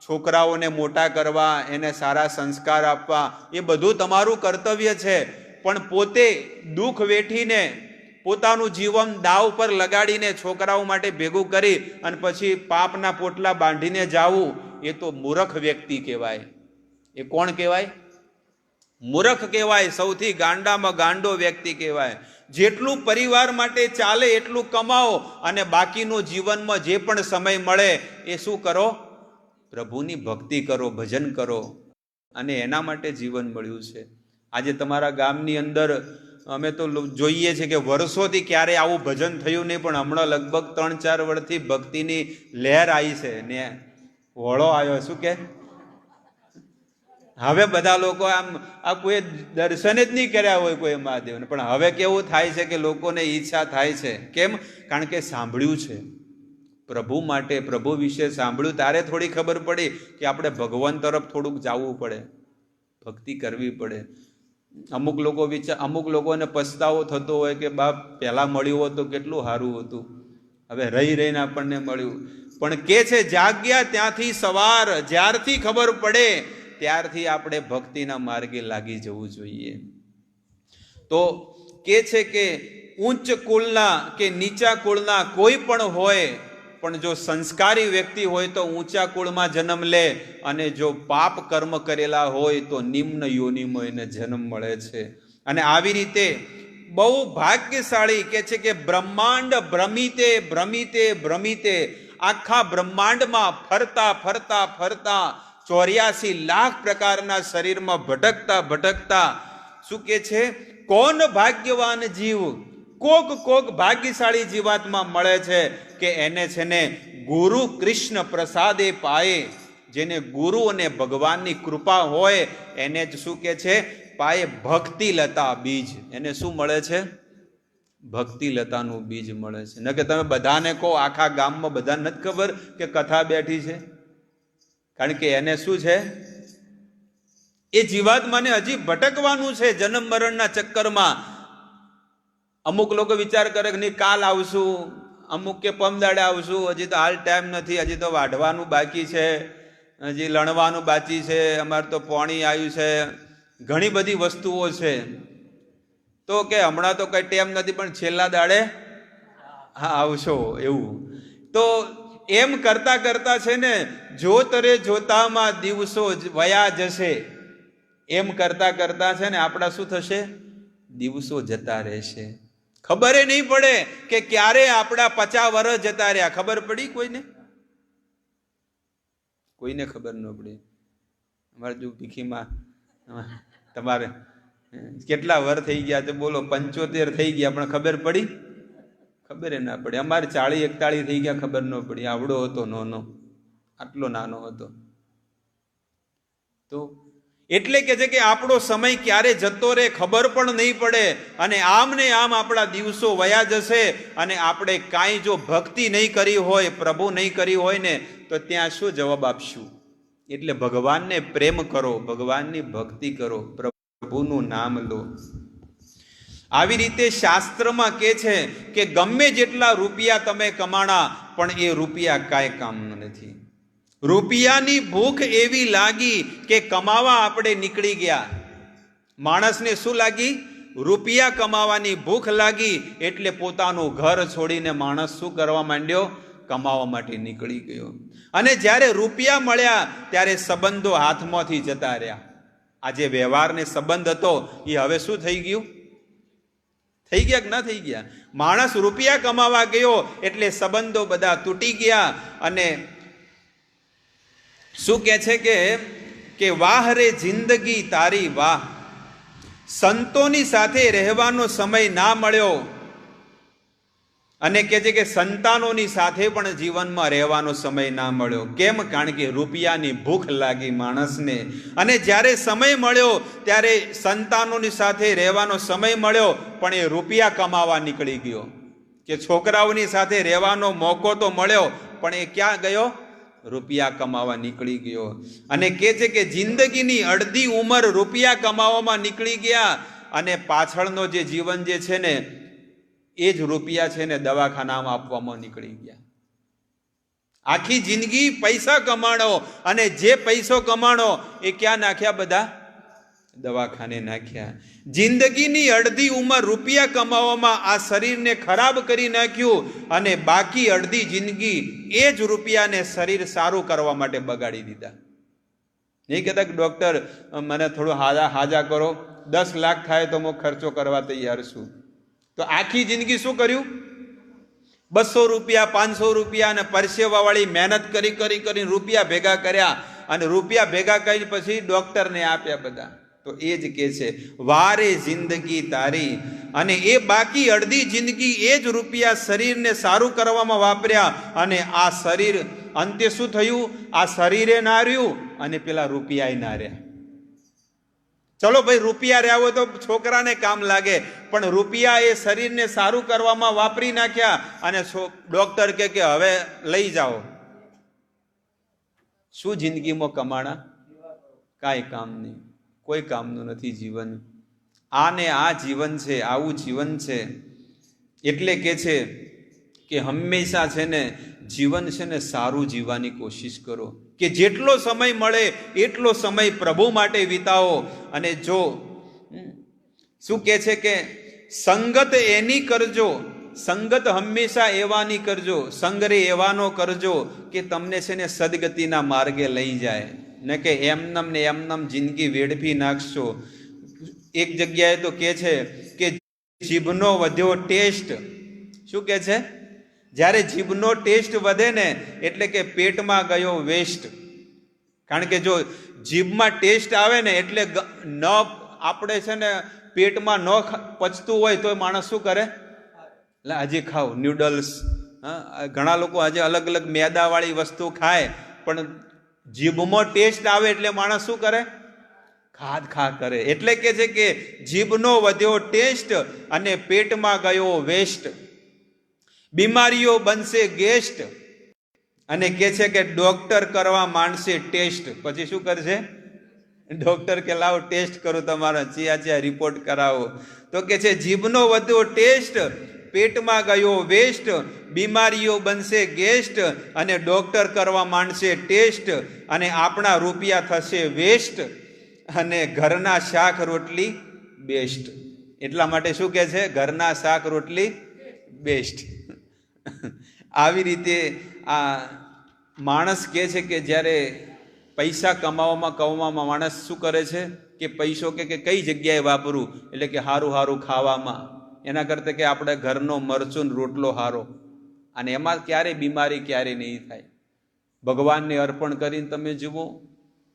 છોકરાઓને મોટા કરવા, એને સારા સંસ્કાર આપવા, એ બધું તમારું કર્તવ્ય છે. પણ પોતે દુઃખ વેઠીને પોતાનું જીવન દાવ પર લગાડીને છોકરાઓ માટે ભેગું કરી અને પછી પાપના પોટલા બાંધીને જાવું, એ તો મૂર્ખ વ્યક્તિ કહેવાય. એ કોણ કહેવાય? મૂર્ખ કહેવાય. સૌથી ગાંડામાં ગાંડો વ્યક્તિ કહેવાય. જેટલું પરિવાર માટે ચાલે એટલું કમાઓ, અને બાકીનું જીવનમાં જે પણ સમય મળે એ શું કરો? પ્રભુની ભક્તિ કરો, ભજન કરો. અને એના માટે જીવન મળ્યું છે. આજે તમારા ગામની અંદર અમે તો જોઈએ છે કે વર્ષોથી ક્યારે આવું ભજન થયું નહીં, પણ હમણાં લગભગ 3-4 વર્ષથી ભક્તિની લહેર આવી છે ને વળો આવ્યો. શું કે હવે બધા લોકો આમ આ કોઈ દર્શન જ નહીં કર્યા હોય કોઈ મહાદેવને, પણ હવે કેવું થાય છે કે લોકોને ઈચ્છા થાય છે. કેમ? કારણ કે સાંભળ્યું છે પ્રભુ માટે, પ્રભુ વિશે સાંભળ્યું. તારે થોડી ખબર પડી કે આપણે ભગવાન તરફ થોડુંક જવું પડે, ભક્તિ કરવી પડે. અમુક લોકોને પસ્તાવો થતો હોય કે બાપ પહેલા મળ્યું હોત તો કેટલું સારું હતું, હવે રહી રહીને આપણને મળ્યું. પણ કે છે જાગ્યા ત્યાંથી સવાર, જ્યારથી ખબર પડે ત્યારથી આપણે ભક્તિના માર્ગે લાગી જવું જોઈએ. તો કે છે કે ઉચ્ચ કુળના કે નીચા કુળના કોઈ પણ હોય, પણ જો સંસ્કારી વ્યક્તિ હોય તો ઊંચા કુળમાં જન્મ લે, અને જો પાપ કર્મ કરેલા હોય તો નિમ્ન યોનિમાં એને જન્મ મળે છે. અને આવી રીતે બહુ ભાગ્યશાળી કે છે કે બ્રહ્માંડ ભ્રમિતે ભ્રમિતે ભ્રમિતે, આખા બ્રહ્માંડમાં ફરતા ફરતા ફરતા 84 લાખ પ્રકારના શરીરમાં ભટકતા ભટકતા શું કે છે? કોણ ભાગ્યવાન જીવ, કોક ભાગ્યશાળી જીવાતમાં મળે છે કે એને છે ને ગુરુ કૃષ્ણ પ્રસાદે પાએ. જેને ગુરુ અને ભગવાનની કૃપા હોય એને જ શું કે છે? પાએ ભક્તિ લતા બીજ. એને શું મળે છે? ભક્તિ લતાનું બીજ મળે છે. ન કે તમે બધાને કહો, આખા ગામમાં બધાને નથી ખબર કે કથા બેઠી છે. કારણ કે એને શું છે? એ જીવાત્માને હજી ભટકવાનું છે જન્મ મરણના ચક્કરમાં. અમુક લોકો વિચાર કરે કે નહીં કાલ આવશું, અમુક કે પમદાડે આવશું, હજી તો હાલ ટાઈમ નથી, હજી તો વાઢવાનું બાકી છે, હજી લણવાનું બાકી છે, અમારે તો પાણી આવ્યું છે, ઘણી બધી વસ્તુઓ છે. તો કે હમણાં તો કઈ ટાઈમ નથી, પણ છેલ્લા દાડે હા આવશો એવું. તો એમ કરતા કરતા છે ને જોતરે જોતામાં દિવસો વયા જશે. એમ કરતા કરતા છે ને આપણા શું થશે? દિવસો જતા રહેશે. ખબર નહીં પડે કે ક્યારે આપણા 50 વર્ષ જતા રહ્યા. ખબર પડી કોઈને? કોઈને ખબર ન પડી. અમારે જો ભીખીમાં તમારે કેટલા વર્ષ થઈ ગયા? તો બોલો 75 થઈ ગયા, પણ ખબર પડી? ખબર ના પડી. અમારે 40-41 થઈ ગયા, ખબર ન પડી. આવડો હતો નાનો, આટલો નાનો હતો. તો એટલે કે છે કે આપણો સમય ક્યારે જતો રહે ખબર પણ નહીં પડે, અને આમ ને આમ આપણા દિવસો વયા જશે. અને આપણે કાંઈ જો ભક્તિ નહીં કરી હોય, પ્રભુ નહીં કરી હોય ને, તો ત્યાં શું જવાબ આપશું? એટલે ભગવાનને પ્રેમ કરો, ભગવાનની ભક્તિ કરો, પ્રભુનું નામ લો. આવી રીતે શાસ્ત્રમાં કહે છે કે ગમે જેટલા રૂપિયા તમે કમાણા, પણ એ રૂપિયા કાંઈ કામનું નથી. રૂપિયાની ભૂખ એવી લાગી કે કમાવા આપણે નીકળી ગયા. માણસને શું લાગી? રૂપિયા કમાવાની ભૂખ લાગી એટલે પોતાનું ઘર છોડીને માણસ શું કરવા માંડ્યો? કમાવા માટે નીકળી ગયો. અને જ્યારે રૂપિયા મળ્યા ત્યારે સંબંધો હાથમાંથી જતા રહ્યા. આ જે વ્યવહારને સંબંધ હતો એ હવે શું થઈ ગયું? થઈ ગયા કે ના થઈ ગયા? માણસ રૂપિયા કમાવા ગયો એટલે સંબંધો બધા તૂટી ગયા. અને શું કહે છે કે વાહ રે જિંદગી તારી વાહ, સંતોની સાથે રહેવાનો સમય ના મળ્યો. અને કહે છે કે સંતાનોની સાથે પણ જીવનમાં રહેવાનો સમય ના મળ્યો. કેમ? કારણ કે રૂપિયાની ભૂખ લાગી માણસને. અને જ્યારે સમય મળ્યો ત્યારે સંતાનોની સાથે રહેવાનો સમય મળ્યો, પણ એ રૂપિયા કમાવા નીકળી ગયો. કે છોકરાઓની સાથે રહેવાનો મોકો તો મળ્યો, પણ એ ક્યાં ગયો? રૂપિયા કમાવા નીકળી ગયો. અને કહે છે કે જિંદગીની અડધી ઉંમર રૂપિયા કમાવામાં નીકળી ગયા. અને પાછળનો જે જીવન જે છે ને એ જ રૂપિયા છે ને દવાખાનામાં આપવામાં નીકળી ગયા. આખી જિંદગી પૈસા કમાણો, અને જે પૈસો કમાણો એ ક્યાં નાખ્યા? બધા દવાખાને નાખ્યા. જિંદગીની અડધી ઉંમર રૂપિયા કમાવામાં આ શરીરને ખરાબ કરી નાખ્યું, અને બાકી અડધી જિંદગી એ જ રૂપિયાને શરીર સારું કરવા માટે બગાડી દીધા. નહીં કહેતા કે ડૉક્ટર મને થોડું હાજા કરો, 10 લાખ થાય તો હું ખર્ચો કરવા તૈયાર છું. તો આખી જિંદગી શું કર્યું? 200 રૂપિયા 500 રૂપિયા અને પરસેવાવાળી મહેનત કરી રૂપિયા ભેગા કર્યા, અને રૂપિયા ભેગા કરીને પછી ડૉક્ટરને આપ્યા બધા. તો એ જ કહે છે વારે જિંદગી તારી. અને એ બાકી અડધી જિંદગી એ જ રૂપિયા શરીરને સારું કરવામાં વાપર્યા. અને આ શરીર અંતે શું થયું? આ શરીરે ના રહ્યું અને પેલા રૂપિયા ના રહ્યા. ચલો ભાઈ, રૂપિયા રહ્યા હોય તો છોકરાને કામ લાગે, પણ રૂપિયા એ શરીરને સારું કરવામાં વાપરી નાખ્યા. અને ડોક્ટર કે હવે લઈ જાઓ. શું જિંદગીમાં કમાણા? કાંઈ કામ નહીં, કોઈ કામનું નથી જીવન. આને આ જીવન છે, આવું જીવન છે. એટલે કે છે કે હંમેશા છે ને જીવન છે ને સારું જીવવાની કોશિશ કરો. કે જેટલો સમય મળે એટલો સમય પ્રભુ માટે વિતાવો. અને જો શું કહે છે કે સંગત એની કરજો, સંગત હંમેશા એવાની કરજો, સંગરે એવાનો કરજો કે તમને છે ને સદગતિના માર્ગે લઈ જાય, ને કે એમનમ ને એમનમ જિંદગી વેડફી નાખશો. એક જગ્યાએ તો કહે છે કે જીભનો વધ્યો ટેસ્ટ. શું કહે છે? જ્યારે જીભનો ટેસ્ટ વધે ને એટલે કે પેટમાં ગયો વેસ્ટ. કારણ કે જો જીભમાં ટેસ્ટ આવે ને એટલે ન આપણે છે ને પેટમાં ન પચતું હોય તો માણસ શું કરે? એટલે હજી ખાવ ન્યૂડલ્સ. ઘણા લોકો આજે અલગ અલગ મેદાવાળી વસ્તુ ખાય, પણ જીભમાં ટેસ્ટ આવે એટલે માણસ શું કરે? ખા કરે. એટલે કે છે કે જીભનો વધ્યો ટેસ્ટ અને પેટમાં ગયો વેસ્ટ. બીમારીઓ બનશે ગેસ્ટ. અને કે છે કે ડોક્ટર કરવા માંડશે ટેસ્ટ. પછી શું કરશે? ડોક્ટર કે લાવો ટેસ્ટ કરો તમારા, ચિયા રિપોર્ટ કરાવો. તો કે છે જીભનો વધ્યો ટેસ્ટ, પેટમાં ગયો વેસ્ટ, બીમારીઓ બનશે ગેસ્ટ, અને ડોક્ટર કરવા માંડશે ટેસ્ટ, અને આપણા રૂપિયા થશે વેસ્ટ, અને ઘરના શાક રોટલી બેસ્ટ. એટલા માટે શું કહે છે? ઘરના શાક રોટલી બેસ્ટ. આવી રીતે આ માણસ કહે છે કે જ્યારે પૈસા કમાવામાં માણસ શું કરે છે કે પૈસો કે કઈ જગ્યાએ વાપરવું? એટલે કે સારું ખાવામાં. એના કરતાં કે આપણે ઘરનો મરચું રોટલો હારો. અને એમાં ક્યારેય બીમારી ક્યારેય નહીં થાય. ભગવાનને અર્પણ કરીને તમે જુઓ,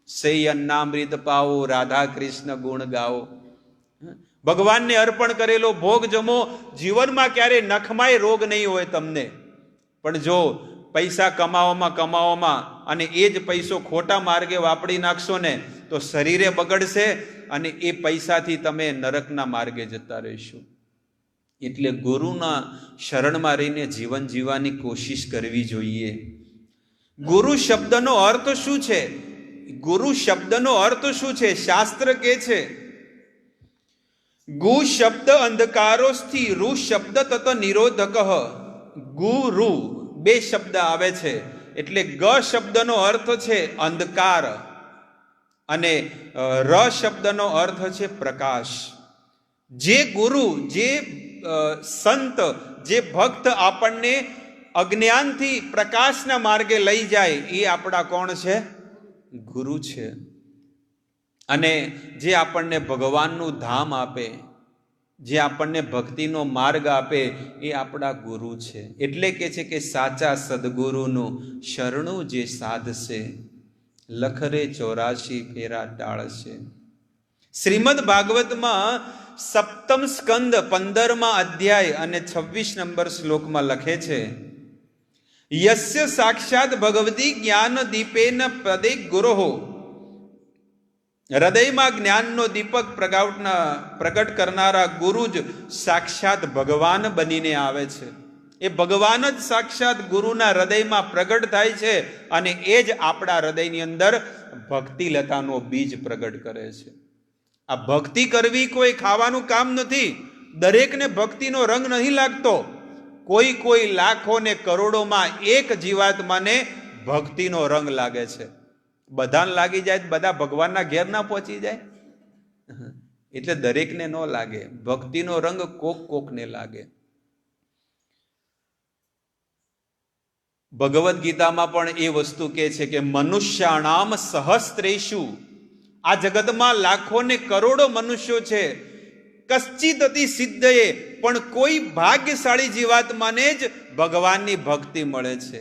સહી અન્નામૃત પાવો, રાધા કૃષ્ણ ગુણ ગાઓ. ભગવાનને અર્પણ કરેલો ભોગ જમો. જીવનમાં ક્યારેય નખમાય રોગ નહીં હોય તમને. પણ જો પૈસા કમાવામાં અને એ જ પૈસો ખોટા માર્ગે વાપરી નાખશો ને તો શરીરે બગડશે, અને એ પૈસાથી તમે નરકના માર્ગે જતા રહેશો. એટલે ગુરુના શરણમાં રહીને જીવન જીવવાની કોશિશ કરવી જોઈએ. ગુરુ શબ્દનો અર્થ શું છે? ગુરુ શબ્દનો અર્થ શું છે? શાસ્ત્ર કહે છે ગુ શબ્દ અંધકારોથી રૂ શબ્દ તત નિરોધક. ગુરુ બે શબ્દ આવે છે. એટલે ગ શબ્દનો અર્થ છે અંધકાર, અને ર શબ્દનો અર્થ છે પ્રકાશ. જે ગુરુ, જે સંત, જે ભક્ત આપણને અજ્ઞાનથી પ્રકાશના માર્ગે લઈ જાય એ આપણા કોણ છે? ગુરુ છે. અને જે આપણને ભગવાનનું ધામ આપે, જે આપણને ભક્તિનો માર્ગ આપે એ આપણા ગુરુ છે. એટલે કે છે કે સાચા સદગુરુનું શરણું જે સાધશે, લખરે 84 ફેરા ટાળશે. શ્રીમદ ભાગવતમાં સપ્તમ સ્કંદ 15મા અધ્યાય અને 26 નંબર શ્લોકમાં લખે છે, યસ્ય સાક્ષાત ભગવતી જ્ઞાન દીપેન પદે ગુરોહો. હૃદયમાં જ્ઞાનનો દીપક પ્રગટ કરનારા ગુરુ જ સાક્ષાત ભગવાન બનીને આવે છે. એ ભગવાન જ સાક્ષાત ગુરુના હૃદયમાં પ્રગટ થાય છે અને એ જ આપણા હૃદયની અંદર ભક્તિ લતાનો બીજ પ્રગટ કરે છે. આ ભક્તિ કરવી કોઈ ખાવાનું કામ નથી. દરેકને ભક્તિનો રંગ નહીં લાગતો. કોઈ લાખો ને કરોડોમાં એક જીવાત્માને ભક્તિનો રંગ લાગે છે. બધાને લાગી જાય, બધા ભગવાનના ઘેર ના પહોંચી જાય. એટલે દરેકને ન લાગે. ભક્તિનો રંગ કોકને લાગે. ભગવદ્ ગીતામાં પણ એ વસ્તુ કહે છે કે મનુષ્યાણામ સહસ્ત્રેષુ, આ જગતમાં લાખો ને કરોડો મનુષ્યો છે, કશ્ચિત અતિ સિદ્ધયે, પણ કોઈ ભાગ્યશાળી જીવાત્માને જ ભગવાનની ભક્તિ મળે છે.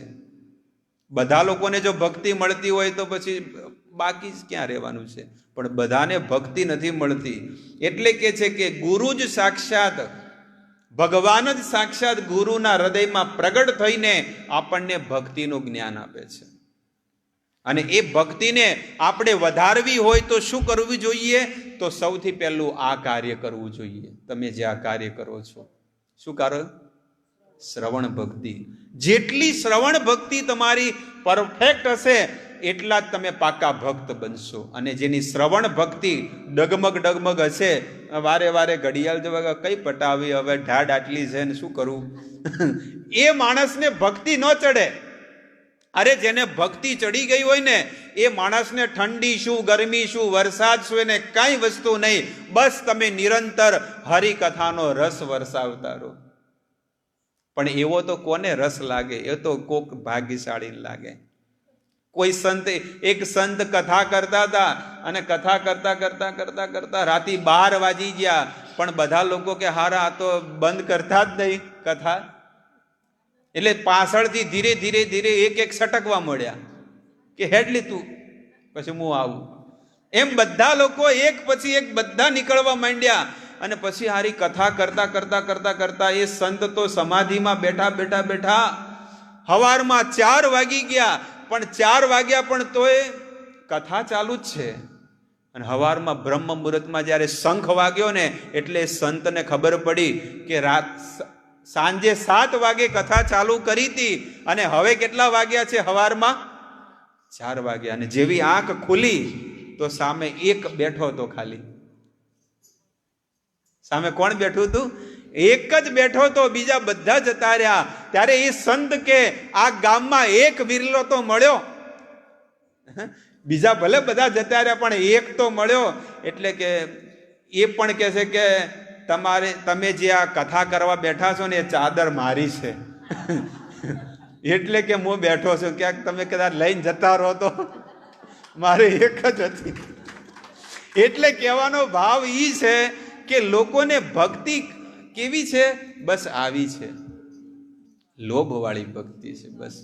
બધા લોકોને જો ભક્તિ મળતી હોય તો પછી બાકી જ ક્યાં રહેવાનું છે? પણ બધાને ભક્તિ નથી મળતી. એટલે કે છે કે ગુરુ જ સાક્ષાત, ભગવાન જ સાક્ષાત ગુરુના હૃદયમાં પ્રગટ થઈને આપણને ભક્તિનું જ્ઞાન આપે છે. અને એ ભક્તિને આપણે વધારવી હોય તો શું કરવું જોઈએ? તો સૌથી પહેલું આ કાર્ય કરવું જોઈએ. તમે જે આ કાર્ય કરો છો, શું કરો? શ્રવણ ભક્તિ. જેટલી શ્રવણ ભક્તિ તમારી પરફેક્ટ હશે એટલા જ તમે પાકા ભક્ત બનશો. અને જેની શ્રવણ ભક્તિ ડગમગ હશે, વારે ઘડિયાળ જોવા કઈ પટાવી, હવે ઢાઢ આટલી છે ને શું કરવું, એ માણસને ભક્તિ ન ચડે. અરે જેને ભક્તિ ચડી ગઈ હોય ને એ માણસને ઠંડી શું, ગરમી શું, વરસાદ શું, એને કાંઈ વસ્તુ નહીં. બસ તમે નિરંતર હરિકથાનો રસ વરસાવતા રહો. પણ એવો તો કોને રસ લાગે? એ તો કોક ભાગ્યશાળી લાગે. કોઈ સંત, એક સંત કથા કરતા હતા અને કથા કરતા રાતે 12 વાગી ગયા, પણ બધા લોકો કે હારા આ તો બંધ કરતા જ નહીં કથા. એટલે પાછળથી ધીરે એક સટકવા મળ્યા કે હેડલી તું, પછી હું આવું. એમ બધા લોકો એક પછી એક બધા નીકળવા માંડ્યા. અને પછી હારી કથા કરતા એ સંત તો સમાધિમાં બેઠા હવારમાં 4 વાગી ગયા. પણ 4 વાગ્યા પણ તોય કથા ચાલુ જ છે. અને હવારમાં બ્રહ્મ મુહૂર્તમાં જ્યારે શંખ વાગ્યો ને એટલે સંતને ખબર પડી કે સાંજે 7 વાગે કથા ચાલુ કરી હતી અને હવે કેટલા વાગ્યા છે? હવારમાં 4 વાગ્યા. અને જેવી આંખ ખુલી તો સામે એક બેઠો હતો ખાલી. સામે કોણ બેઠું હતું? એક જ બેઠો તો, બીજા બધા જતા રહ્યા. ત્યારે એ સંત કે આ ગામમાં એક વિરલો તો મળ્યો. બીજા ભલે બધા જતા રહ્યા પણ એક તો મળ્યો. એટલે કે એ પણ કહે છે કે તમે જે આ કથા કરવા બેઠા છો ને એ ચાદર મારી છે. એટલે કે હું બેઠો છું, ક્યાંક તમે કદાચ લઈને જતા રહો તો મારે એક જ હતી. એટલે કહેવાનો ભાવ ઈ છે કે લોકોને ભક્તિ કેવી છે? બસ આવી છે, લોભવાળી ભક્તિ છે બસ.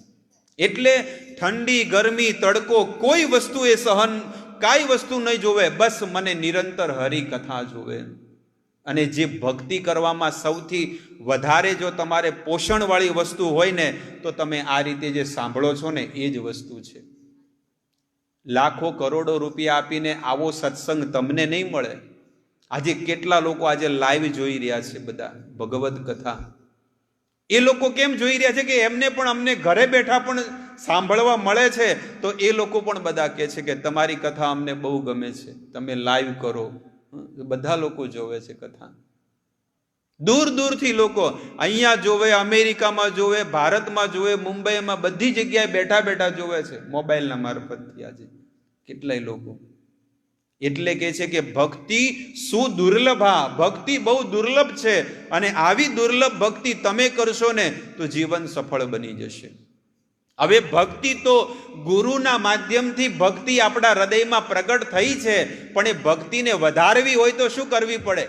એટલે ઠંડી, ગરમી, તડકો કોઈ વસ્તુ એ સહન, કાંઈ વસ્તુ નહીં જોવે, બસ મને નિરંતર હરિકથા જોવે. અને જે ભક્તિ કરવામાં સૌથી વધારે જો તમારે પોષણવાળી વસ્તુ હોય ને તો તમે આ રીતે જે સાંભળો છો ને એ જ વસ્તુ છે. લાખો કરોડો રૂપિયા આપીને આવો સત્સંગ તમને નહીં મળે. આજે કેટલા લોકો આજે લાઈવ જોઈ રહ્યા છે બધા ભગવદ કથા. એ લોકો કેમ જોઈ રહ્યા છે કે એમને પણ અમને ઘરે બેઠા પણ સાંભળવા મળે છે. તો એ લોકો પણ બધા કહે છે કે તમારી કથા અમને બહુ ગમે છે, તમે લાઈવ કરો. બધા લોકો જોવે છે કથા. દૂરથી લોકો અહીંયા જોવે, અમેરિકામાં જોવે, ભારતમાં જોવે, મુંબઈમાં, બધી જગ્યાએ બેઠા જોવે છે મોબાઈલના મારફતથી. આજે કેટલાય લોકો એટલે કે છે કે ભક્તિ સુદુર્લભા, ભક્તિ બહુ દુર્લભ છે, અને આવી દુર્લભ ભક્તિ તમે કરશો ને તો જીવન સફળ બની જશે. હવે ભક્તિ તો ગુરુના માધ્યમથી ભક્તિ આપણા હૃદયમાં પ્રગટ થઈ છે, પણ એ ભક્તિને વધારવી હોય તો શું કરવી પડે?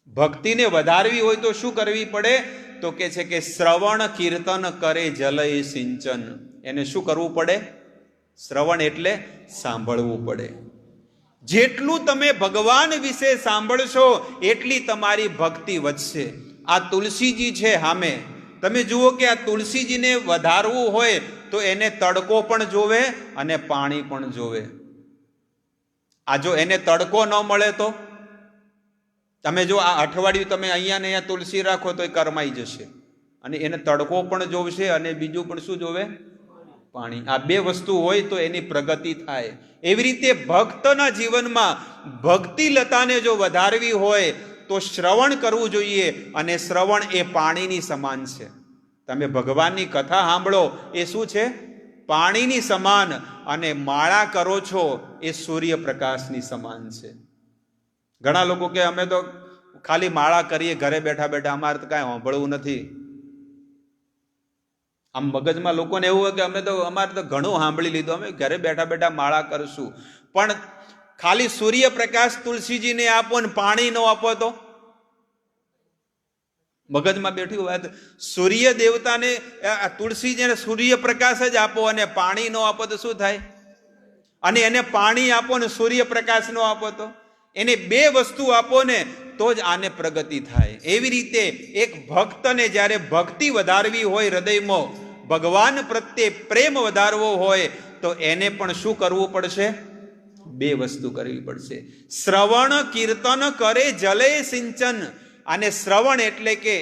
ભક્તિને વધારવી હોય તો શું કરવી પડે? તો કે છે કે શ્રવણ કીર્તન કરે જલય સિંચન. એને શું કરવું પડે? શ્રવણ એટલે સાંભળવું પડે. જેટલું તમે ભગવાન વિશે સાંભળશો એટલી તમારી ભક્તિ વધશે. આ તુલસીજી છે સામે, તમે જુઓ કે આ તુલસીજીને વધારવું હોય તો એને તડકો પણ જોવે અને પાણી પણ જોવે. આ જો એને તડકો ન મળે તો તમે જો આ અઠવાડિયું તમે અહીંયા ને અહીંયા તુલસી રાખો તો એ કરમાઈ જશે, અને એને તડકો પણ જોવશે અને બીજું પણ શું જોવે? પાણી. આ બે વસ્તુ હોય તો એની પ્રગતિ થાય. એવી રીતે ભક્તના જીવનમાં ભક્તિ લતાને જો વધારવી હોય તો શ્રવણ કરવું જોઈએ, અને શ્રવણ એ પાણીની સમાન છે. તમે ભગવાનની કથા સાંભળો એ શું છે? પાણીની સમાન. અને માળા કરો છો એ સૂર્યપ્રકાશની સમાન છે. ઘણા લોકો કે અમે તો ખાલી માળા કરીએ ઘરે બેઠા બેઠા, અમારે તો કાંઈ સાંભળવું નથી. આમ મગજમાં લોકોને એવું હોય કે અમારે તો ઘણું સાંભળી લીધું, અમે ઘરે બેઠા બેઠા માળા કરશું. પણ ખાલી સૂર્યપ્રકાશ તુલસીજીને આપો ને પાણી ન આપો તો? મગજમાં બેઠી વાત. સૂર્ય દેવતાને તુલસીજીને સૂર્યપ્રકાશ જ આપો અને પાણી ન આપો તો શું થાય? અને એને પાણી આપો ને સૂર્યપ્રકાશ ન આપો તો? એને બે વસ્તુ આપો ને તો જ આને પ્રગતિ થાય. એવી રીતે એક ભક્તને જ્યારે ભક્તિ વધારવી હોય હૃદયમાં, ભગવાન પ્રત્યે પ્રેમ વધારવો હોય તો એને પણ શું કરવું પડશે? બે વસ્તુ કરવી પડશે. શ્રવણ કીર્તન કરે જલે સિંચન. અને શ્રવણ એટલે કે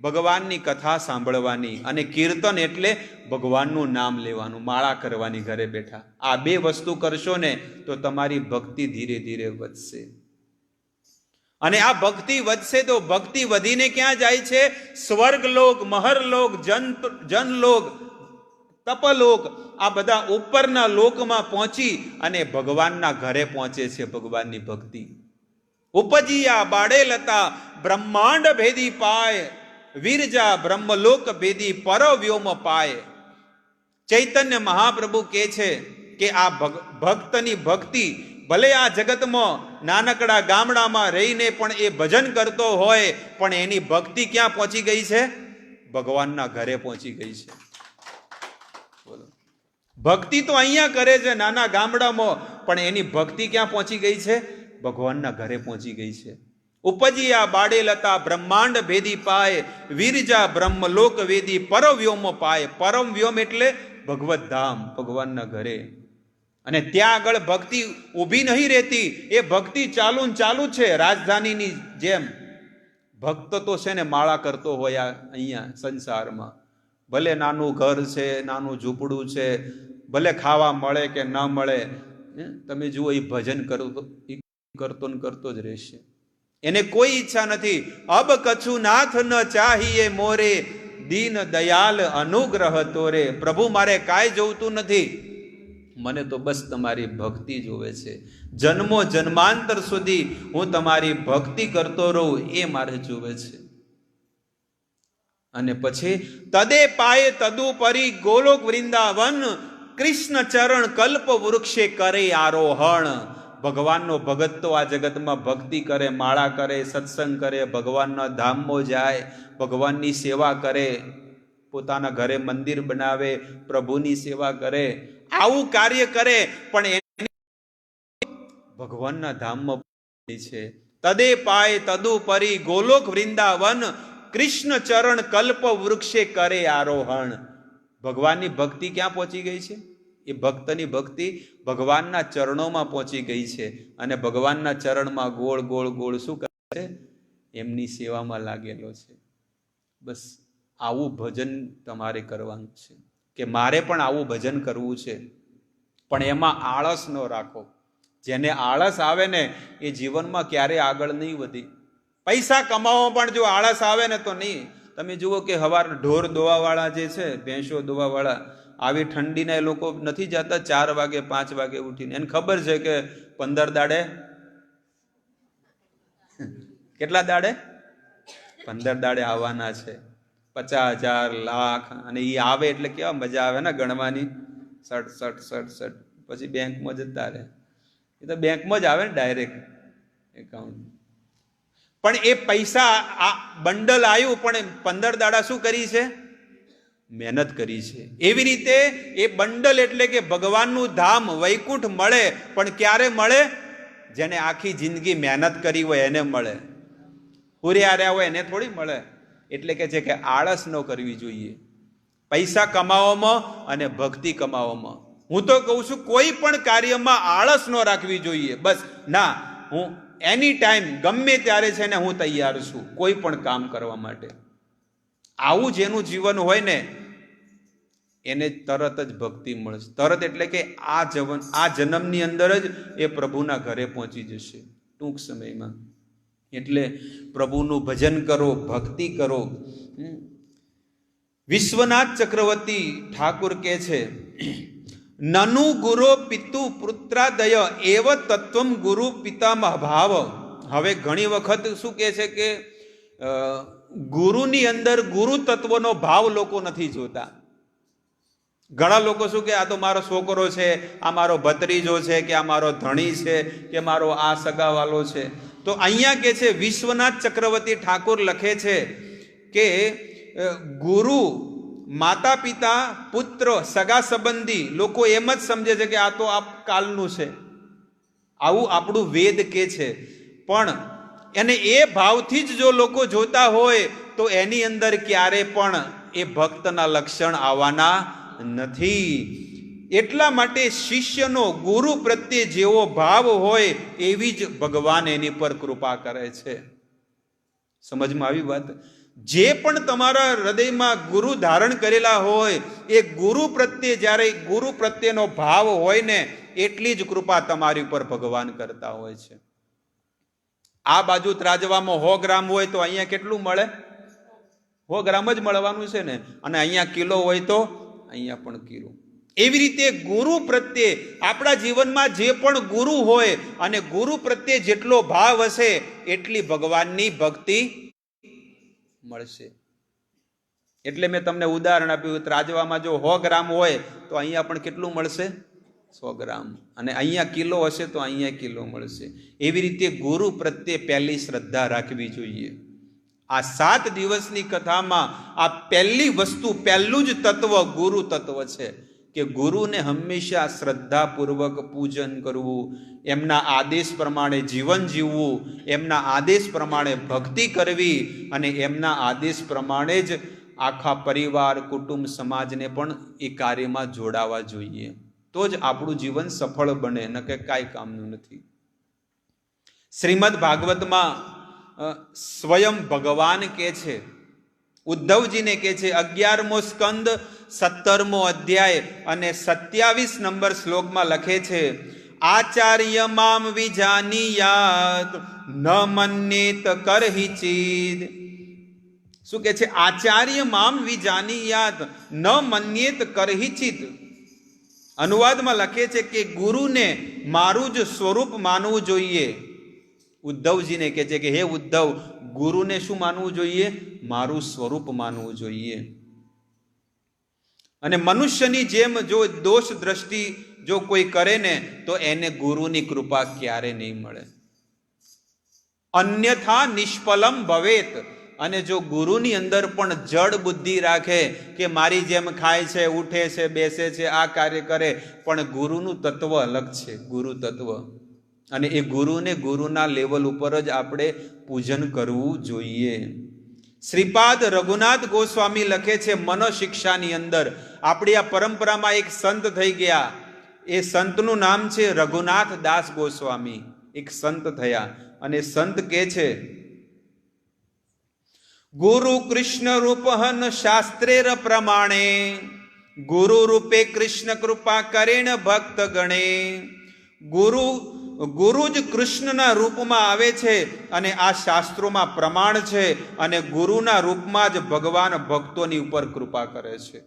ભગવાનની કથા સાંભળવાની, અને કીર્તન એટલે ભગવાનનું નામ લેવાનું, માળા કરવાની ઘરે બેઠા. આ બે વસ્તુ કરશો ને તો તમારી ભક્તિ ધીરે ધીરે વધશે. અને આ ભક્તિ વધશે તો ભક્તિ વધીને ક્યાં જાય છે? સ્વર્ગલોક, મહરલોક, જનલોક, તપલોક, આ બધા ઉપરના લોકમાં પહોંચી અને ભગવાનના ઘરે પહોંચે છે ભગવાનની ભક્તિ. ઉપજીયા બાળે લતા બ્રહ્માંડ ભેદી પાય, વિરજા બ્રહ્મલોક ભેદી પરવ્યોમ પાય. ચૈતન્ય મહાપ્રભુ કહે છે કે આ ભક્તની ભક્તિ, ભલે આ જગતમાં નાનકડા ગામડામાં રહીને પણ એ ભજન કરતો હોય, પણ એની ભક્તિ ક્યાં પહોંચી ગઈ છે? ભગવાનના ઘરે પહોંચી ગઈ છે. બોલો, ભક્તિ તો અહીંયા કરે છે નાના ગામડામાં, પણ એની ભક્તિ ક્યાં પહોંચી ગઈ છે? ભગવાનના ઘરે પહોંચી ગઈ છે. ઉપજીયા બાળે લતા બ્રહ્માંડ ભેદી પાય, વિરજા બ્રહ્મલોક વેદી પરવ્યોમ પાય. પરમ વ્યોમ એટલે ભગવત ધામ, ભગવાનના ઘરે. અને ત્યાં આગળ ભક્તિ ઊભી નહીં રહેતી, એ ભક્તિ ચાલુ છે. રાજધાનીની જેમ ભક્ત તો છે ને માળા કરતો હોય અહીંયા સંસારમાં. ભલે નાનું ઘર છે, નાનું ઝૂંપડું છે, ભલે ખાવા મળે કે ન મળે, તમે જુઓ એ ભજન કરતો જ રહેશે. એને કોઈ ઈચ્છા નથી. અબ કછુ નાથ ન ચાહીએ મોરે, દીન દયાલ અનુગ્રહ તોરે. પ્રભુ મારે કાંઈ જોવતું નથી, મને તો બસ તમારી ભક્તિ જોવે છે. જન્મો જન્માંતર સુધી હું તમારી ભક્તિ કરતો રહું એ મારે જોવે છે. અને પછી તદે પાયે તદુપરી ગોલોક વૃંદાવન, કૃષ્ણ ચરણ કલ્પ વૃક્ષે કરે આરોહણ. ભગવાનનો ભગત તો આ જગતમાં ભક્તિ કરે, માળા કરે, સત્સંગ કરે, ભગવાનના ધામમાં જાય, ભગવાનની સેવા કરે, પોતાના ઘરે મંદિર બનાવે, પ્રભુની સેવા કરે, આવું કાર્ય કરે, પણ ભગવાનના ધામમાં છે. તદે પાય તદુપરી ગોલોક વૃંદાવન, કૃષ્ણ ચરણ કલ્પ વૃક્ષે કરે આરોહણ. ભગવાનની ભક્તિ ક્યાં પહોંચી ગઈ છે? એ ભક્તની ભક્તિ ભગવાનના ચરણોમાં પહોંચી ગઈ છે. અને ભગવાનના ચરણમાં ગોળ ગોળ ગોળ શું કરે છે? એમની સેવામાં લાગેલો છે. બસ આવું ભજન તમારે કરવાનું છે, કે મારે પણ આવું ભજન કરવું છે. પણ એમાં આળસ ન રાખો. જેને આળસ આવે ને એ જીવનમાં ક્યારેય આગળ નહીં વધી. પૈસા કમાવામાં પણ જો આળસ આવે ને તો નહીં. તમે જુઓ કે હવાર ઢોર દોવાવાળા જે છે, ભેંસો દોવાવાળા, આવી ઠંડીના એ લોકો નથી જતા 4 વાગે 5 વાગે ઉઠીને. એને ખબર છે કે 15 દાડે કેટલા દાડે 15 દાડે આવવાના છે, 50,000 લાખ, અને એ આવે એટલે કેવા મજા આવે ને ગણવાની, 60 પછી બેંકમાં જતા રહે. એ તો બેંકમાં જ આવે ને ડાયરેક્ટ એકાઉન્ટ. પણ એ પૈસા આ બંડલ આવ્યું, પણ 15 દાડા શું કરી છે? મહેનત કરી છે. એવી રીતે એ બંડલ એટલે કે ભગવાનનું ધામ વૈકુંઠ મળે, પણ ક્યારે મળે? જેને આખી જિંદગી મહેનત કરી હોય એને મળે. પૂર્યા રહ્યા હોય એને થોડી મળે. એટલે કે છે કે આળસ ન કરવી જોઈએ પૈસા કમાવામાં અને ભક્તિ કમાવામાં. હું તો કહું છું કોઈ પણ કાર્યમાં આળસ ન રાખવી જોઈએ. બસ ના, હું એની ટાઈમ ગમે ત્યારે છે ને હું તૈયાર છું કોઈ પણ કામ કરવા માટે. આવું જેનું જીવન હોય ને એને તરત જ ભક્તિ મળશે. તરત એટલે કે આ જન્મની અંદર જ એ પ્રભુના ઘરે પહોંચી જશે ટૂંક સમયમાં. એટલે પ્રભુનું ભજન કરો, ભક્તિ કરો. વિશ્વનાથ ચક્રવર્તી ઠાકુર કહે છે, નનુ ગુરો પિતુ પુત્રાદય એવ તત્વમ ગુરુ પિતામહ ભાવ. હવે ઘણી વખત શું કહે છે કે ગુરુની અંદર ગુરુ તત્વનો ભાવ લોકો નથી જોતા. ઘણા લોકો શું કે આ તો મારો છોકરો છે, આ મારો ભત્રીજો છે, કે આ મારો ધણી છે, કે મારો આ સગાવાલો છે. તો અહીંયા કે છે વિશ્વનાથ ચક્રવર્તી ઠાકુર લખે છે કે ગુરુ, માતા પિતા, પુત્ર, સગા સંબંધી લોકો એમ જ સમજે છે કે આ તો આપ કાલનું છે. આવું આપણું વેદ કે છે. પણ એને એ ભાવથી જ જો લોકો જોતા હોય તો એની અંદર ક્યારે પણ એ ભક્તના લક્ષણ આવવાના નથી. એટલા માટે શિષ્યનો ગુરુ પ્રત્યે જેવો ભાવ હોય એવી જ ભગવાન એની પર કૃપા કરે છે. સમજમાં આવી વાત? જે પણ તમારા હૃદયમાં ગુરુ ધારણ કરેલા હોય એ ગુરુ પ્રત્યે જ્યારે ગુરુ પ્રત્યેનો ભાવ હોય ને એટલી જ કૃપા તમારી ઉપર ભગવાન કરતા હોય છે. આ બાજુ ત્રાજવામાં 100 ગ્રામ હોય તો અહીંયા કેટલું મળે? 100 ગ્રામ જ મળવાનું છે ને. અને અહીંયા કિલો હોય તો અહીંયા પણ કિલો. એવી રીતે ગુરુ પ્રત્યે આપણા જીવનમાં જે પણ ગુરુ હોય અને ગુરુ પ્રત્યે જેટલો ભાવ હશે એટલી ભગવાનની ભક્તિ મળશે. એટલે મેં તમને ઉદાહરણ આપ્યું, ત્રાજવામાં જો 100 ગ્રામ હોય તો અહીંયા પણ કેટલું મળશે? 100 ગ્રામ. અને અહીંયા કિલો હશે તો અહીંયા કિલો મળશે. એવી રીતે ગુરુ પ્રત્યે પહેલી શ્રદ્ધા રાખવી જોઈએ. આ 7 દિવસની કથામાં આ પહેલી વસ્તુ, પહેલું જ તત્વ ગુરુ તત્વ છે કે ગુરુને હંમેશા શ્રદ્ધાપૂર્વક પૂજન કરવું, એમના આદેશ પ્રમાણે જીવન જીવવું, એમના આદેશ પ્રમાણે ભક્તિ કરવી, અને એમના આદેશ પ્રમાણે જ આખા પરિવાર, કુટુંબ, સમાજને પણ એ કાર્યમાં જોડાવા જોઈએ. તો જ આપણું જીવન સફળ બને, ન કે કાંઈ કામનું નથી. શ્રીમદ ભાગવતમાં સ્વયં ભગવાન કહે છે, ઉદ્ધવજીને કહે છે, 11મો સ્કંદ 17મો અધ્યાય અને 27 નંબર શ્લોકમાં લખે છે, આચાર્ય મામ વિજાનીયાત ન મન્યેત કરહિ ચિદ. શું કહે છે? આચાર્ય મામ વિજાનીયાત ન મન્યેત કરહિ ચિદ. અનુવાદમાં લખે છે કે ગુરુને મારું જ સ્વરૂપ માનવું જોઈએ. ઉદ્ધવજીને કહે છે કે હે ઉદ્ધવ, ગુરુને શું માનવું જોઈએ? મારું સ્વરૂપ માનવું જોઈએ. અને મનુષ્યની જેમ જો દોષ દ્રષ્ટિ જો કોઈ કરે ને તો એને ગુરુની કૃપા ક્યારે નહીં મળે. અન્યથા નિષ્ફલમ ભવેત. અને જો ગુરુની અંદર પણ જડ બુદ્ધિ રાખે કે મારી જેમ ખાય છે, ઉઠે છે, બેસે છે, આ કાર્ય કરે, પણ ગુરુનું તત્વ અલગ છે, ગુરુ તત્વ. અને એ ગુરુને ગુરુના લેવલ ઉપર જ આપણે પૂજન કરવું જોઈએ. શ્રીપાદ રઘુનાથ ગોસ્વામી લખે છે મનોશિક્ષાની અંદર, આપણી આ પરંપરામાં એક સંત થઈ ગયા. એ સંતનું નામ છે રઘુનાથ દાસ ગોસ્વામી. એક સંત થયા અને સંત કહે છે, ગુરુ કૃષ્ણ રૂપહન શાસ્ત્રેર પ્રમાણે ગુરુ રૂપે કૃષ્ણ કૃપા કરેણ ભક્ત ગણે. ગુરુ જ કૃષ્ણના રૂપમાં આવે છે અને આ શાસ્ત્રોમાં પ્રમાણ છે, અને ગુરુના રૂપમાં જ ભગવાન ભક્તોની ઉપર કૃપા કરે છે.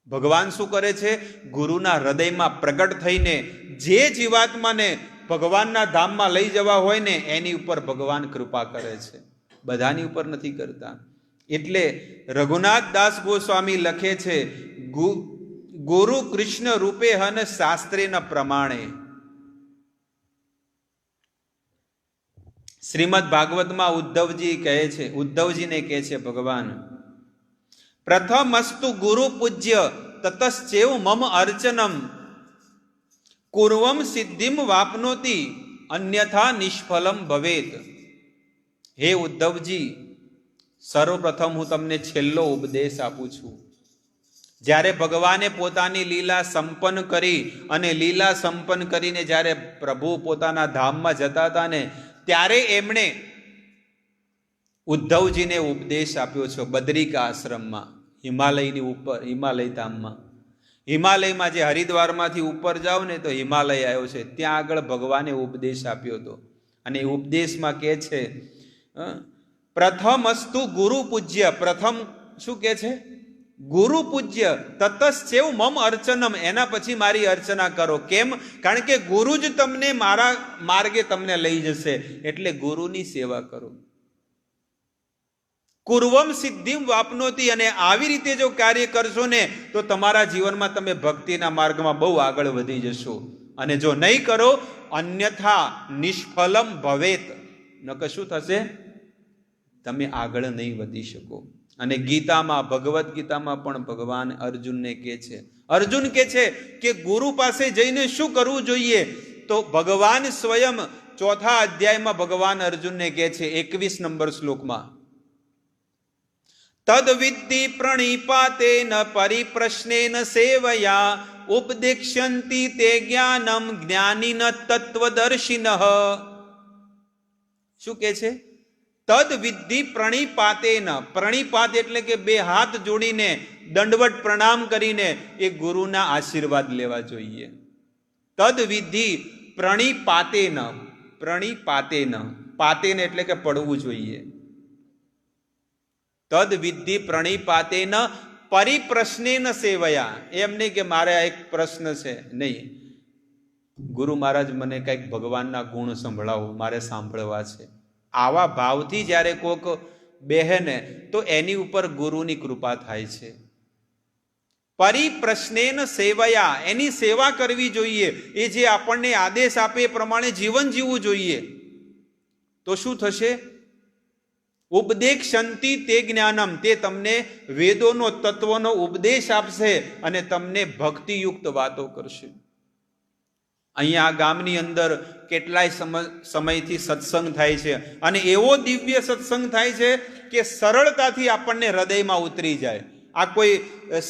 ભગવાન શું કરે છે? ગુરુના હૃદયમાં પ્રગટ થઈને જે જીવાત્માને ભગવાનના ધામમાં લઈ જવા હોય ને એની ઉપર ભગવાન કૃપા કરે છે, બધાની ઉપર નથી કરતા. એટલે રઘુનાથ દાસ ગોસ્વામી લખે છે, ગુરુ કૃષ્ણ રૂપે હન શાસ્ત્રેના પ્રમાણે. શ્રીમદ ભાગવતમાં ઉદ્ધવજીને કહે છે ભગવાન, પ્રથમસ્તુ ગુરુ પૂજ્ય તતશ્ચેવ મમ અર્ચનમ કુર્વમ સિદ્ધિમ વાપનોતિ અન્યથા નિષ્ફલમ ભવેત. હે ઉદ્ધવજી, સર્વપ્રથમ હું તમને છેલ્લો ઉપદેશ આપું છું. જ્યારે ભગવાને પોતાની લીલા સંપન્ન કરી અને લીલા સંપન્ન કરીને જ્યારે પ્રભુ પોતાના ધામમાં જતા હતા ને ત્યારે એમણે ઉદ્ધવજીને ઉપદેશ આપ્યો છે બદ્રિકા આશ્રમમાં, હિમાલયની ઉપર, હિમાલય ધામમાં. હિમાલયમાં જે હરિદ્વારમાંથી ઉપર જાઓ ને તો હિમાલય આવ્યો છે, ત્યાં આગળ ભગવાને ઉપદેશ આપ્યો હતો. અને એ ઉપદેશમાં કહે છે, પ્રથમ અસ્તુ ગુરુ પૂજ્ય. પ્રથમ શું કહે છે? ગુરુ પૂજ્ય તતશ્ચેવ મમ અર્ચનમ. એના પછી મારી અર્ચના કરો. કેમ? કારણ કે ગુરુ જ તમને મારા માર્ગે તમને લઈ જશે, એટલે ગુરુની સેવા કરો. કુર્વમ સિદ્ધિમ વાપનોતી. અને આવી રીતે જો કાર્ય કરશો ને તો તમારા જીવનમાં તમે ભક્તિના માર્ગમાં બહુ આગળ વધી જશો. અને જો નહીં કરો, અન્યથા નિષ્ફલમ ભવેત. નકર શું થશે? તમે આગળ નહીં વધી શકો. અને ગીતામાં, ભગવદ્ ગીતામાં પણ ભગવાન અર્જુનને કહે છે, અર્જુન કહે છે કે ગુરુ પાસે જઈને શું કરવું જોઈએ? તો ભગવાન સ્વયં 4થા અધ્યાયમાં ભગવાન અર્જુનને કહે છે 21 નંબર શ્લોકમાં, તદ વિદ્ધિ પ્રણિપાતેન પરિપ્રશ્નેન સેવયા ઉપદેક્ષ્યંતિ તે જ્ઞાનમ જ્ઞાનિન તત્વદર્શિનઃ. શું કહે છે? તદ વિદ્ધિ પ્રણિપાતેન. પ્રણિપાત એટલે કે બે હાથ જોડીને દંડવટ પ્રણામ કરીને એ ગુરુના આશીર્વાદ લેવા જોઈએ. તદ વિદ્ધિ પ્રણિપાતેન. પ્રણિપાતેન, પાતેન એટલે કે પડવું જોઈએ. તદ વિદ્ધિ પ્રણિપાતેન પરિપ્રશ્નેન સેવયા. એમ નહીં કે મારે આ એક પ્રશ્ન છે, નહીં, ગુરુ મહારાજ મને કંઈક ભગવાનના ગુણ સંભળાવો, મારે સાંભળવા છે. આવા ભાવથી જ્યારે કોક બેહે ને તો એની ઉપર ગુરુની કૃપા થાય છે. પરિપ્રશ્નેન સેવયા, એની સેવા કરવી જોઈએ. એ જે આપણને આદેશ આપે એ પ્રમાણે જીવન જીવવું જોઈએ. તો શું થશે? ઉપદેક્ષ્યંતિ તે જ્ઞાનમ. તે તમને વેદોનો, તત્વનો ઉપદેશ આપશે અને તમને ભક્તિયુક્ત વાતો કરશે. અહીંયા આ ગામની અંદર કેટલાય સમયથી સત્સંગ થાય છે અને એવો દિવ્ય સત્સંગ થાય છે કે સરળતાથી આપણને હૃદયમાં ઉતરી જાય. આ કોઈ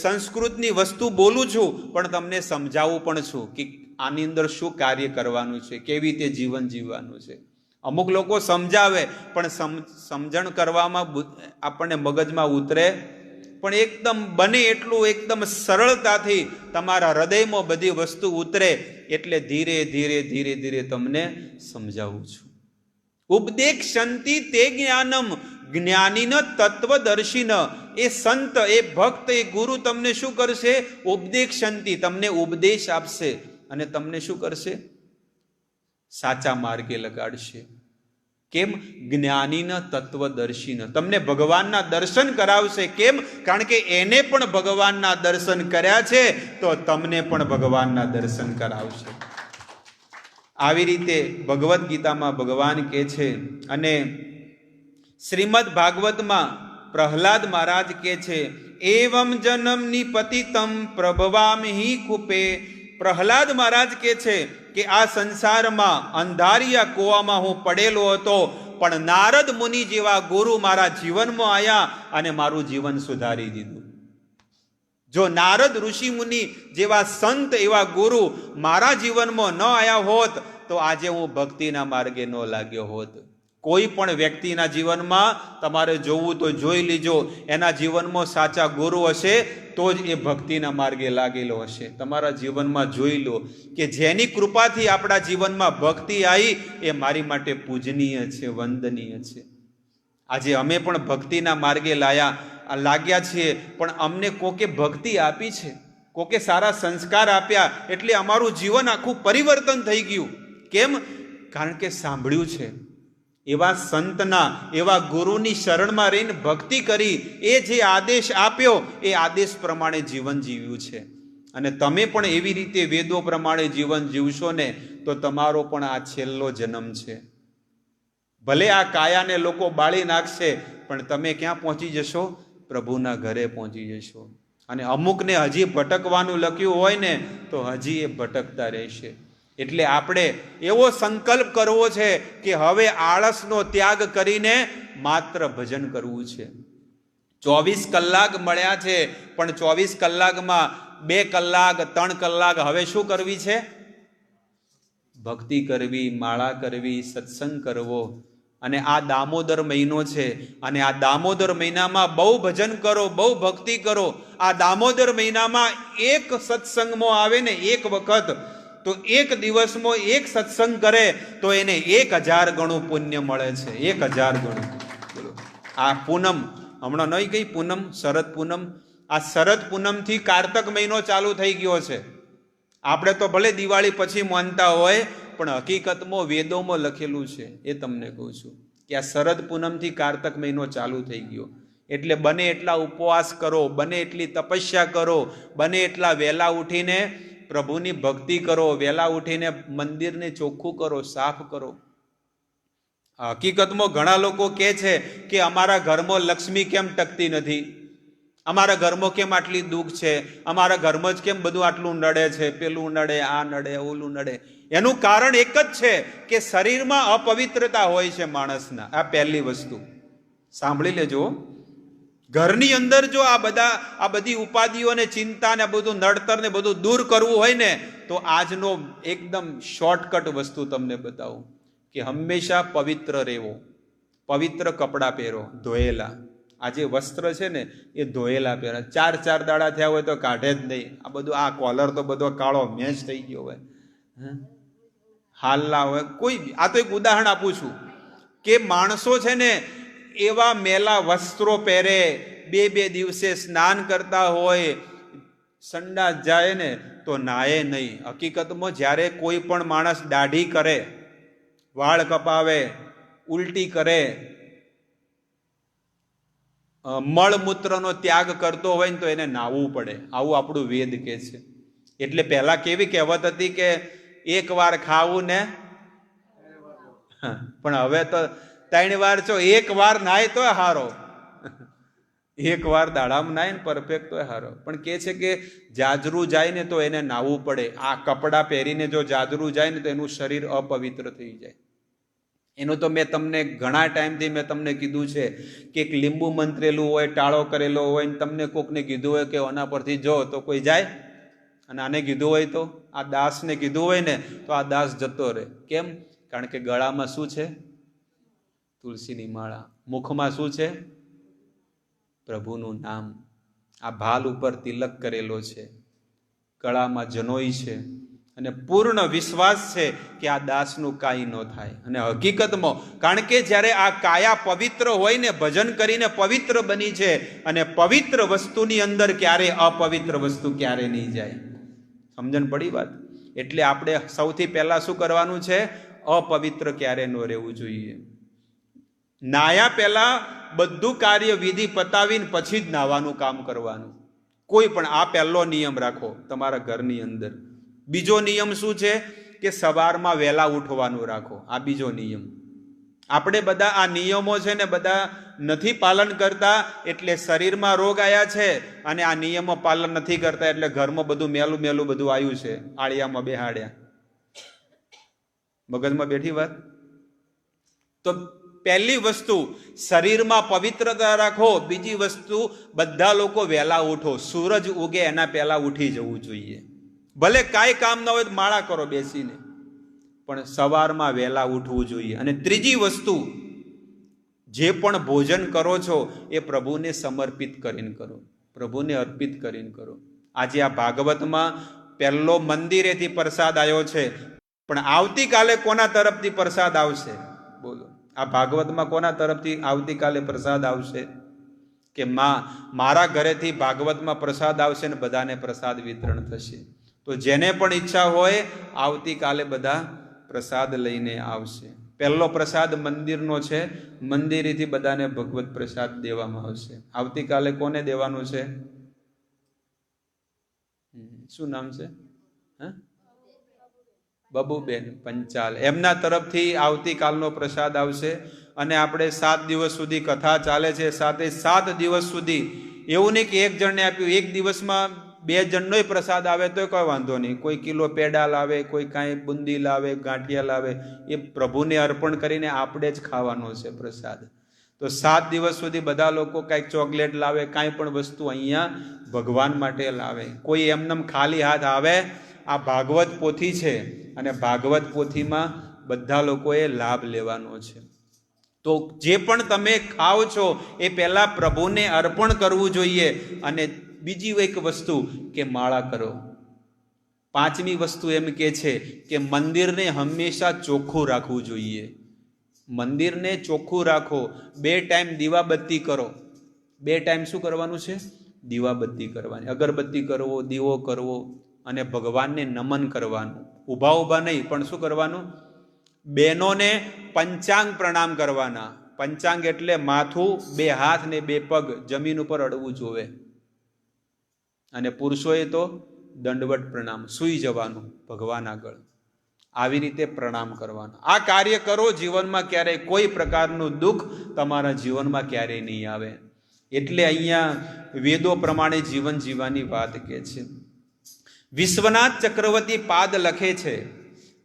સંસ્કૃતની વસ્તુ બોલું છું પણ તમને સમજાવું પણ છું કે આની અંદર શું કાર્ય કરવાનું છે, કેવી રીતે જીવન જીવવાનું છે. અમુક લોકો સમજાવે પણ સમજણ કરવામાં આપણને મગજમાં ઉતરે, પણ એકદમ બને એટલું એકદમ સરળતાથી તમારા હૃદયમાં બધી વસ્તુ ઉતરે. એટલે ધીરે ધીરે ધીરે ધીરે તમને સમજાવું છું. ઉપદેક્ષ્યંતિ તે જ્ઞાનમ જ્ઞાનીન તત્વદર્શિન. એ સંત, એ ભક્ત, એ ગુરુ તમને શું કરશે? ઉપદેક્ષ્યંતિ, તમને ઉપદેશ આપશે અને તમને શું કરશે? સાચા માર્ગે લગાડશે. કેમ? જ્ઞાનીન તત્વદર્શિન. તમને ભગવાનના દર્શન કરાવશે. કેમ? કારણ કે એને પણ ભગવાનના દર્શન કર્યા છે તો તમને પણ ભગવાનના દર્શન કરાવશે. આવી રીતે ભગવદ્ ગીતામાં ભગવાન કહે છે. અને શ્રીમદ ભાગવતમાં પ્રહલાદ મહારાજ કહે છે, એવમ જન્મની પતિતમ પ્રભવામિ કૂપે. પ્રહલાદ મહારાજ કહે છે કે આ સંસારમાં અંધારિયા કૂવામાં હું પડેલો હતો, પણ નારદ મુનિ જેવા ગુરુ મારા જીવનમાં આવ્યા અને મારું જીવન સુધારી દીધું. જો નારદ ઋષિ મુનિ જેવા સંત, એવા ગુરુ મારા જીવનમાં ન આવ્યા હોત તો આજે હું ભક્તિના માર્ગે ન લાગ્યો હોત. કોઈ પણ વ્યક્તિના જીવનમાં તમારે જોવું તો જોઈ લીજો, એના જીવનમાં સાચા ગુરુ હશે તો જ એ ભક્તિના માર્ગે લાગેલો હશે. તમારા જીવનમાં જોઈ લો કે જેની કૃપાથી આપણા જીવનમાં ભક્તિ આવી એ મારી માટે પૂજનીય છે, વંદનીય છે. આજે અમે પણ ભક્તિના માર્ગે લાગ્યા છીએ, પણ અમને કોકે ભક્તિ આપી છે. કોકે સારા સંસ્કાર આપ્યા એટલે અમારું જીવન આખું પરિવર્તન થઈ ગયું. કેમ? કારણ કે સાંભળ્યું છે, એવા સંતના, એવા ગુરુની શરણમાં રહીને ભક્તિ કરી, એ જે આદેશ આપ્યો એ આદેશ પ્રમાણે જીવન જીવ્યું છે. અને તમે પણ એવી રીતે વેદો પ્રમાણે જીવન જીવશો ને તો તમારો પણ આ છેલ્લો જન્મ છે. ભલે આ કાયાને લોકો બાળી નાખશે, પણ તમે ક્યાં પહોંચી જશો? પ્રભુના ઘરે પહોંચી જશો. અને અમુકને હજી ભટકવાનું લખ્યું હોય ને તો હજી એ ભટકતા રહેશે. એટલે આપણે એવો સંકલ્પ કરવો છે કે હવે આળસનો ત્યાગ કરીને માત્ર ભજન કરવું છે. 24 કલાક મળ્યા છે, પણ 24 કલાકમાં 2 કલાક 3 કલાક હવે શું કરવી છે? ભક્તિ કરવી, માળા કરવી, સત્સંગ કરવો. અને આ દામોદર મહિનો છે, અને આ દામોદર મહિનામાં બહુ ભજન કરો, બહુ ભક્તિ કરો. આ દામોદર મહિનામાં એક સત્સંગમાં આવે ને એક વખત, તો એક દિવસમાં એક સત્સંગ કરે તો એને 1000 ગણું પુણ્ય મળે છે. 1000 ગણું. આ પૂનમ હમણાં નહીં ગઈ પૂનમ, શરદ પૂનમ. આ શરદ પૂનમથી કારતક મહિનો ચાલુ થઈ ગયો છે. આપણે તો ભલે દિવાળી પછી માનતા હોય, પણ હકીકતમાં વેદોમાં લખેલું છે. એ તમને કહું છું કે આ શરદ પૂનમથી કારતક મહિનો ચાલુ થઈ ગયો. એટલે બને એટલા ઉપવાસ કરો, બને એટલી તપસ્યા કરો, બને એટલા વહેલા ઉઠીને પ્રભુની ભક્તિ કરો, વહેલા ઉઠીને મંદિરને ચોખ્ખું કરો, સાફ કરો. હકીકતમાં ઘણા લોકો કહે છે કે અમારા ઘરમાં લક્ષ્મી કેમ ટકતી નથી, અમારા ઘરમાં કેમ આટલી દુઃખ છે, અમારા ઘરમાં જ કેમ બધું આટલું નડે છે, પેલું નડે, આ નડે, ઓલું નડે. એનું કારણ એક જ છે કે શરીરમાં અપવિત્રતા હોય છે માણસના. આ પહેલી વસ્તુ સાંભળી લેજો. ઘરની અંદર જો આ બધી ઉપાધિઓ ને ચિંતા ને બધું નડતર ને બધું દૂર કરવું હોય ને તો આજનો એકદમ શોર્ટકટ વસ્તુ તમને બતાવું કે હંમેશા પવિત્ર રહેવો. પવિત્ર કપડાં પહેરો, ધોયેલા. આ જે વસ્ત્ર છે ને એ ધોયેલા પહેરા. 4 દાડા થયા હોય તો કાઢે જ નહીં. આ બધું આ કોલર તો બધો કાળો મેચ થઈ ગયો હોય, હાલના હોય કોઈ. આ તો એક ઉદાહરણ આપું છું કે માણસો છે ને એવા મેલા વસ્ત્રો પહેરે, 2 દિવસે સ્નાન કરતા હોય, સંડાસ જાય ને તો નાહે નહીં. હકીકતમાં જ્યારે કોઈ પણ માણસ દાઢી કરે, વાળ કપાવે, ઉલટી કરે, મળમૂત્રનો ત્યાગ કરતો હોય ને તો એને નાહવું પડે. આવું આપણું વેદ કહે છે. એટલે પહેલા કેવી કહેવત હતી કે 1 વાર ખાવું ને, પણ હવે તો 3 વાર છો. 1 વાર નાય તો હારો, 1 વાર દાડામાં નાય ને પરફેક્ટ તો હારો. પણ કે છે કે જાજરૂ જાય ને તો એને નાહવું પડે. આ કપડાં પહેરીને જો જાજરૂ જાય ને તો એનું શરીર અપવિત્ર થઈ જાય. એનું તો મેં તમને ઘણા ટાઈમથી મેં તમને કીધું છે કે એક લીંબુ મંત્રેલું હોય, ટાળો કરેલો હોય ને તમને કોકને કીધું હોય કે આના પરથી જો તો કોઈ જાય, અને આને કીધું હોય તો, આ દાસને કીધું હોય ને તો આ દાસ જતો રહે. કેમ? કારણ કે ગળામાં શું છે? તુલસીની માળા. મુખમાં શું છે? પ્રભુનું નામ. આ ભાલ ઉપર તિલક કરેલો છે, ગળામાં જનોઈ છે, અને પૂર્ણ વિશ્વાસ છે કે આ દાસનું કાંઈ ન થાય. અને હકીકતમાં કારણ કે જ્યારે આ કાયા પવિત્ર હોય ને, ભજન કરીને પવિત્ર બની છે, અને પવિત્ર વસ્તુની અંદર ક્યારે અપવિત્ર વસ્તુ ક્યારે નહીં જાય. સમજણ પડી વાત? એટલે આપણે સૌથી પહેલા શું કરવાનું છે? અપવિત્ર ક્યારે ન રહેવું જોઈએ. નાયા પહેલા બધું કાર્ય વિધિ પતાવીને પછી જ નાવાનું કામ કરવાનું. કોઈ પણ આ પહેલો નિયમ રાખો તમારા ઘરની અંદર. બીજો નિયમ શું છે કે સવારમાં વહેલા ઉઠવાનું રાખો. આ બીજો નિયમ. આપણે બધા આ નિયમો છે ને બધા નથી પાલન કરતા, એટલે શરીરમાં રોગ આવ્યા છે, અને આ નિયમો પાલન નથી કરતા એટલે ઘરમાં બધું મેલું મેલું બધું આવ્યું છે. આળિયામાં બેહાડ્યા. મગજમાં બેઠી વાત? તો પહેલી વસ્તુ શરીરમાં પવિત્રતા રાખો. બીજી વસ્તુ બધા લોકો વહેલા ઉઠો. સૂરજ ઉગે એના પહેલા ઉઠી જવું જોઈએ. ભલે કાંઈ કામ ન હોય તો માળા કરો બેસીને, પણ સવારમાં વહેલા ઉઠવું જોઈએ. અને ત્રીજી વસ્તુ, જે પણ ભોજન કરો છો એ પ્રભુને સમર્પિત કરીને કરો, પ્રભુને અર્પિત કરીને કરો. આજે આ ભાગવતમાં પહેલો મંદિરેથી પ્રસાદ આવ્યો છે, પણ આવતીકાલે કોના તરફથી પ્રસાદ આવશે? બોલો. આ ભાગવતમાં કોના તરફથી આવતીકાલે પ્રસાદ આવશે? કે મારા ઘરેથી ભાગવતમાં પ્રસાદ આવશે ને બધાને પ્રસાદ વિતરણ થશે. તો જેને પણ ઈચ્છા હોય આવતીકાલે બધા પ્રસાદ લઈને આવશે. પહેલો પ્રસાદ મંદિરનો છે, મંદિરેથી બધાને ભગવત પ્રસાદ દેવામાં આવશે. આવતીકાલે કોને દેવાનું છે? શું નામ છે? બબુબેન પંચાલ, એમના તરફથી આવતીકાલનો પ્રસાદ આવશે. અને આપણે 7 દિવસ સુધી કથા ચાલે છે, 7 દિવસ સુધી એવું નહીં કે એક જણને આપ્યું, એક દિવસમાં 2 જણનોય પ્રસાદ આવે તો કોઈ વાંધો નહીં. કોઈ કિલો પેડા લાવે, કોઈ કાંઈ બુંદી લાવે, ગાંઠિયા લાવે, એ પ્રભુને અર્પણ કરીને આપણે જ ખાવાનો છે પ્રસાદ. તો 7 દિવસ સુધી બધા લોકો કાંઈક ચોકલેટ લાવે, કાંઈ પણ વસ્તુ અહીંયા ભગવાન માટે લાવે. કોઈ એમનેમ ખાલી હાથ આવે. આ ભાગવત પોથી છે અને ભાગવત પોથીમાં બધા લોકોએ લાભ લેવાનો છે. તો જે પણ તમે ખાઓ છો એ પહેલા પ્રભુને અર્પણ કરવું જોઈએ. અને બીજી એક વસ્તુ કે માળા કરો. 5મી વસ્તુ એમ કે છે કે મંદિરને હંમેશા ચોખ્ખું રાખવું જોઈએ. મંદિરને ચોખ્ખું રાખો. 2 ટાઈમ દીવાબત્તી કરો. 2 ટાઈમ શું કરવાનું છે? દીવાબત્તી કરવાની, અગરબત્તી કરવો, દીવો કરવો અને ભગવાનને નમન કરવાનું. ઊભા નહીં, પણ શું કરવાનું? બહેનોને પંચાંગ પ્રણામ કરવાના. પંચાંગ એટલે માથું, 2 હાથ ને 2 પગ જમીન ઉપર અડવું જોવે. અને પુરુષોએ તો દંડવટ પ્રણામ, સૂઈ જવાનું ભગવાન આગળ. આવી રીતે પ્રણામ કરવાના. આ કાર્ય કરો, જીવનમાં ક્યારેય કોઈ પ્રકારનું દુઃખ તમારા જીવનમાં ક્યારેય નહીં આવે. એટલે અહીંયા વેદો પ્રમાણે જીવન જીવવાની વાત કે છે. વિશ્વનાથ ચક્રવર્તી પાદ લખે છે.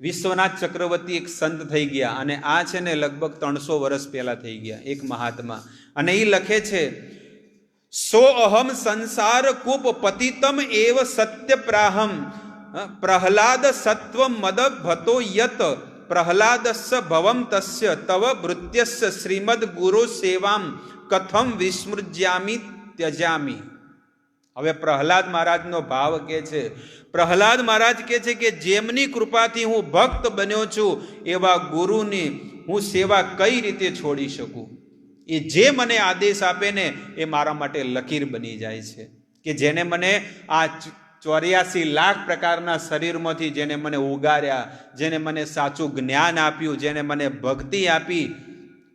વિશ્વનાથ ચક્રવર્તી એક સંત થઈ ગયા અને આ છે ને લગભગ 300 વર્ષ પહેલા થઈ ગયા, એક મહાત્મા. અને એ લખે છે, સો અહમ સંસાર કૂપ પતિતમ એવ સત્ય પ્રાહમ પ્રહલાદ સત્વ મદ ભતો યત પ્રહલાદસ્સ ભવમ તસ્ય તવ ભૃત્યસ્ય શ્રીમદ ગુરુ સેવામ કથમ વિસ્મૃજ્યામી ત્યજામી. હવે પ્રહલાદ મહારાજનો ભાવ કે છે. પ્રહલાદ મહારાજ કે છે કે જેમની કૃપાથી હું ભક્ત બન્યો છું એવા ગુરુની હું સેવા કઈ રીતે છોડી શકું? એ જે મને આદેશ આપે ને એ મારા માટે લકીર બની જાય છે. કે જેને મને આ 84 લાખ પ્રકારના શરીરમાંથી જેને મને ઉગાર્યા, જેને મને સાચું જ્ઞાન આપ્યું, જેને મને ભક્તિ આપી,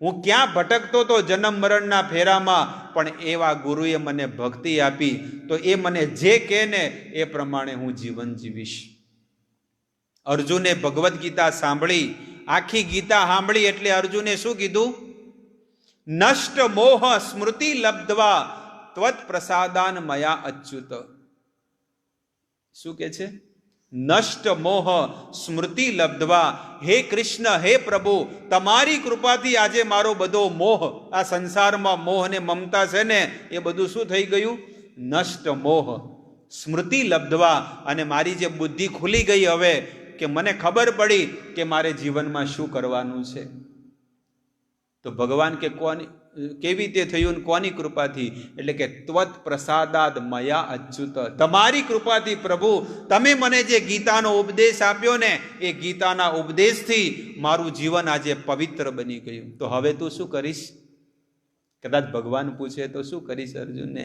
હું ક્યાં ભટકતો તો જન્મ મરણના ફેરામાં, પણ એવા ગુરુએ મને ભક્તિ આપી. તો એ મને જે કહે ને એ પ્રમાણે હું જીવન જીવીશ. અર્જુને ભગવદ્ ગીતા સાંભળી, આખી ગીતા સાંભળી એટલે અર્જુને શું કીધું? નષ્ટ મોહ સ્મૃતિ લબ્ધવા ત્વત પ્રસાદાન મયા અચ્યુત. શું કે છે? નષ્ટ મોહ સ્મૃતિ લબ્ધવા. હે કૃષ્ણ, હે પ્રભુ, તમારી કૃપાથી આજે મારો બધો મોહ, આ સંસારમાં મોહ ને મમતા છે ને એ બધું શું થઈ ગયું? નષ્ટ મોહ સ્મૃતિ લબ્ધવા. અને મારી જે બુદ્ધિ ખુલી ગઈ હવે, કે મને ખબર પડી કે મારે જીવનમાં શું કરવાનું છે. તો ભગવાન કે કોની કેવી રીતે થયું? કોની કૃપાથી? એટલે કે ત્વત પ્રસાદાદ મયા અચ્યુત. તમારી કૃપાથી પ્રભુ, તમે મને જે ગીતાનો ઉપદેશ આપ્યો ને એ ગીતાના ઉપદેશથી મારું જીવન આજે પવિત્ર બની ગયું. તો હવે તું શું કરીશ? કદાચ ભગવાન પૂછે તો શું કરીશ અર્જુનને?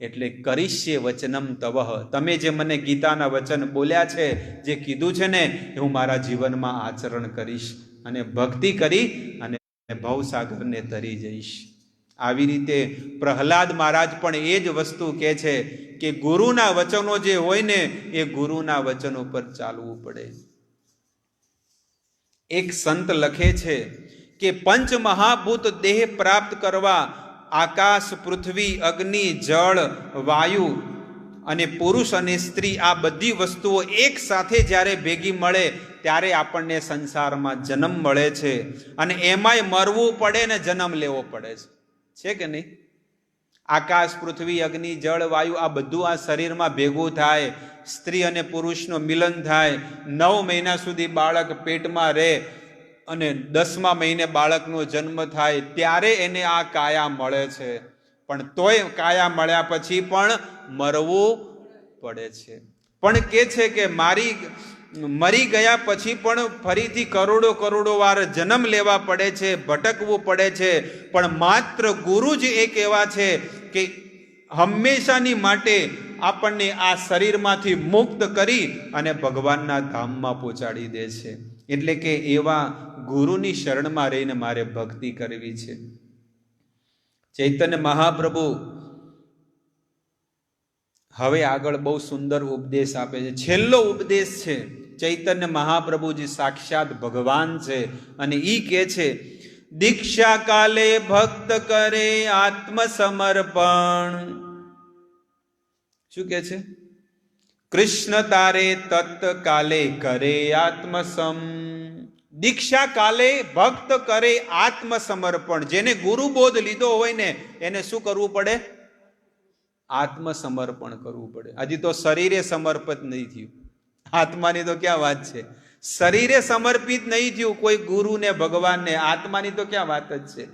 એટલે કરીશ્ય વચનમ તવઃ. તમે જે મને ગીતાના વચન બોલ્યા છે, જે કીધું છે ને, એ હું મારા જીવનમાં આચરણ કરીશ અને ભક્તિ કરી અને ભવસાગરને તરી જઈશ. આવી રીતે પ્રહલાદ મહારાજ પણ એ જ વસ્તુ કહે છે કે ગુરુના વચનો જે હોય ને એ ગુરુના વચન ઉપર ચાલવું પડે. એક સંત લખે છે કે 5 મહાભૂત દેહ પ્રાપ્ત કરવા આકાશ, પૃથ્વી, અગ્નિ, જળ, વાયુ અને પુરુષ અને સ્ત્રી, આ બધી વસ્તુઓ એક સાથે જ્યારે ભેગી મળે ત્યારે આપણને સંસારમાં જન્મ મળે છે. અને એમાંય મરવું પડે ને જન્મ લેવો પડે છે કે નહીં? આકાશ, પૃથ્વી, અગ્નિ, જળ, વાયુ આ બધું આ શરીરમાં ભેગું થાય, સ્ત્રી અને પુરુષનું મિલન થાય, 9 મહિના સુધી બાળક પેટમાં રહે અને 10મા મહિને બાળકનો જન્મ થાય, ત્યારે એને આ કાયા મળે છે. પણ તોય કાયા મળ્યા પછી પણ મરવું પડે છે. પણ કે છે કે મરી ગયા પછી પણ ફરીથી કરોડો કરોડો વાર જન્મ લેવા પડે છે, ભટકવું પડે છે, પણ માત્ર ગુરુ જ એક એવા છે કે હંમેશાની માટે આપણને આ શરીરમાંથી મુક્ત કરી અને ભગવાનના ધામમાં પહોંચાડી દે છે. એટલે કે એવા ગુરુની શરણમાં રહીને મારે ભક્તિ કરવી છે. ચૈતન્ય મહાપ્રભુ હવે આગળ બહુ સુંદર ઉપદેશ આપે છે. છેલ્લો ઉપદેશ છે. ચૈતન્ય મહાપ્રભુજી સાક્ષાત ભગવાન છે અને ઈ કે છે, દીક્ષા કાલે ભક્ત કરે આત્મસમર્પણ. શું કે છે? કૃષ્ણ તારે તત્કાલે કરે આત્મસમ. દીક્ષા કાલે ભક્ત કરે આત્મસમર્પણ. જેને ગુરુ બોધ લીધો હોય ને એને શું કરવું પડે? આત્મસમર્પણ કરવું પડે. હજી તો શરીરે સમર્પિત નહીં થયું, આત્માની તો ક્યાં વાત છે. શરીરે સમર્પિત નહીં થયું કોઈ ગુરુને ભગવાનને, આત્માની તો ક્યાં વાત જ છે.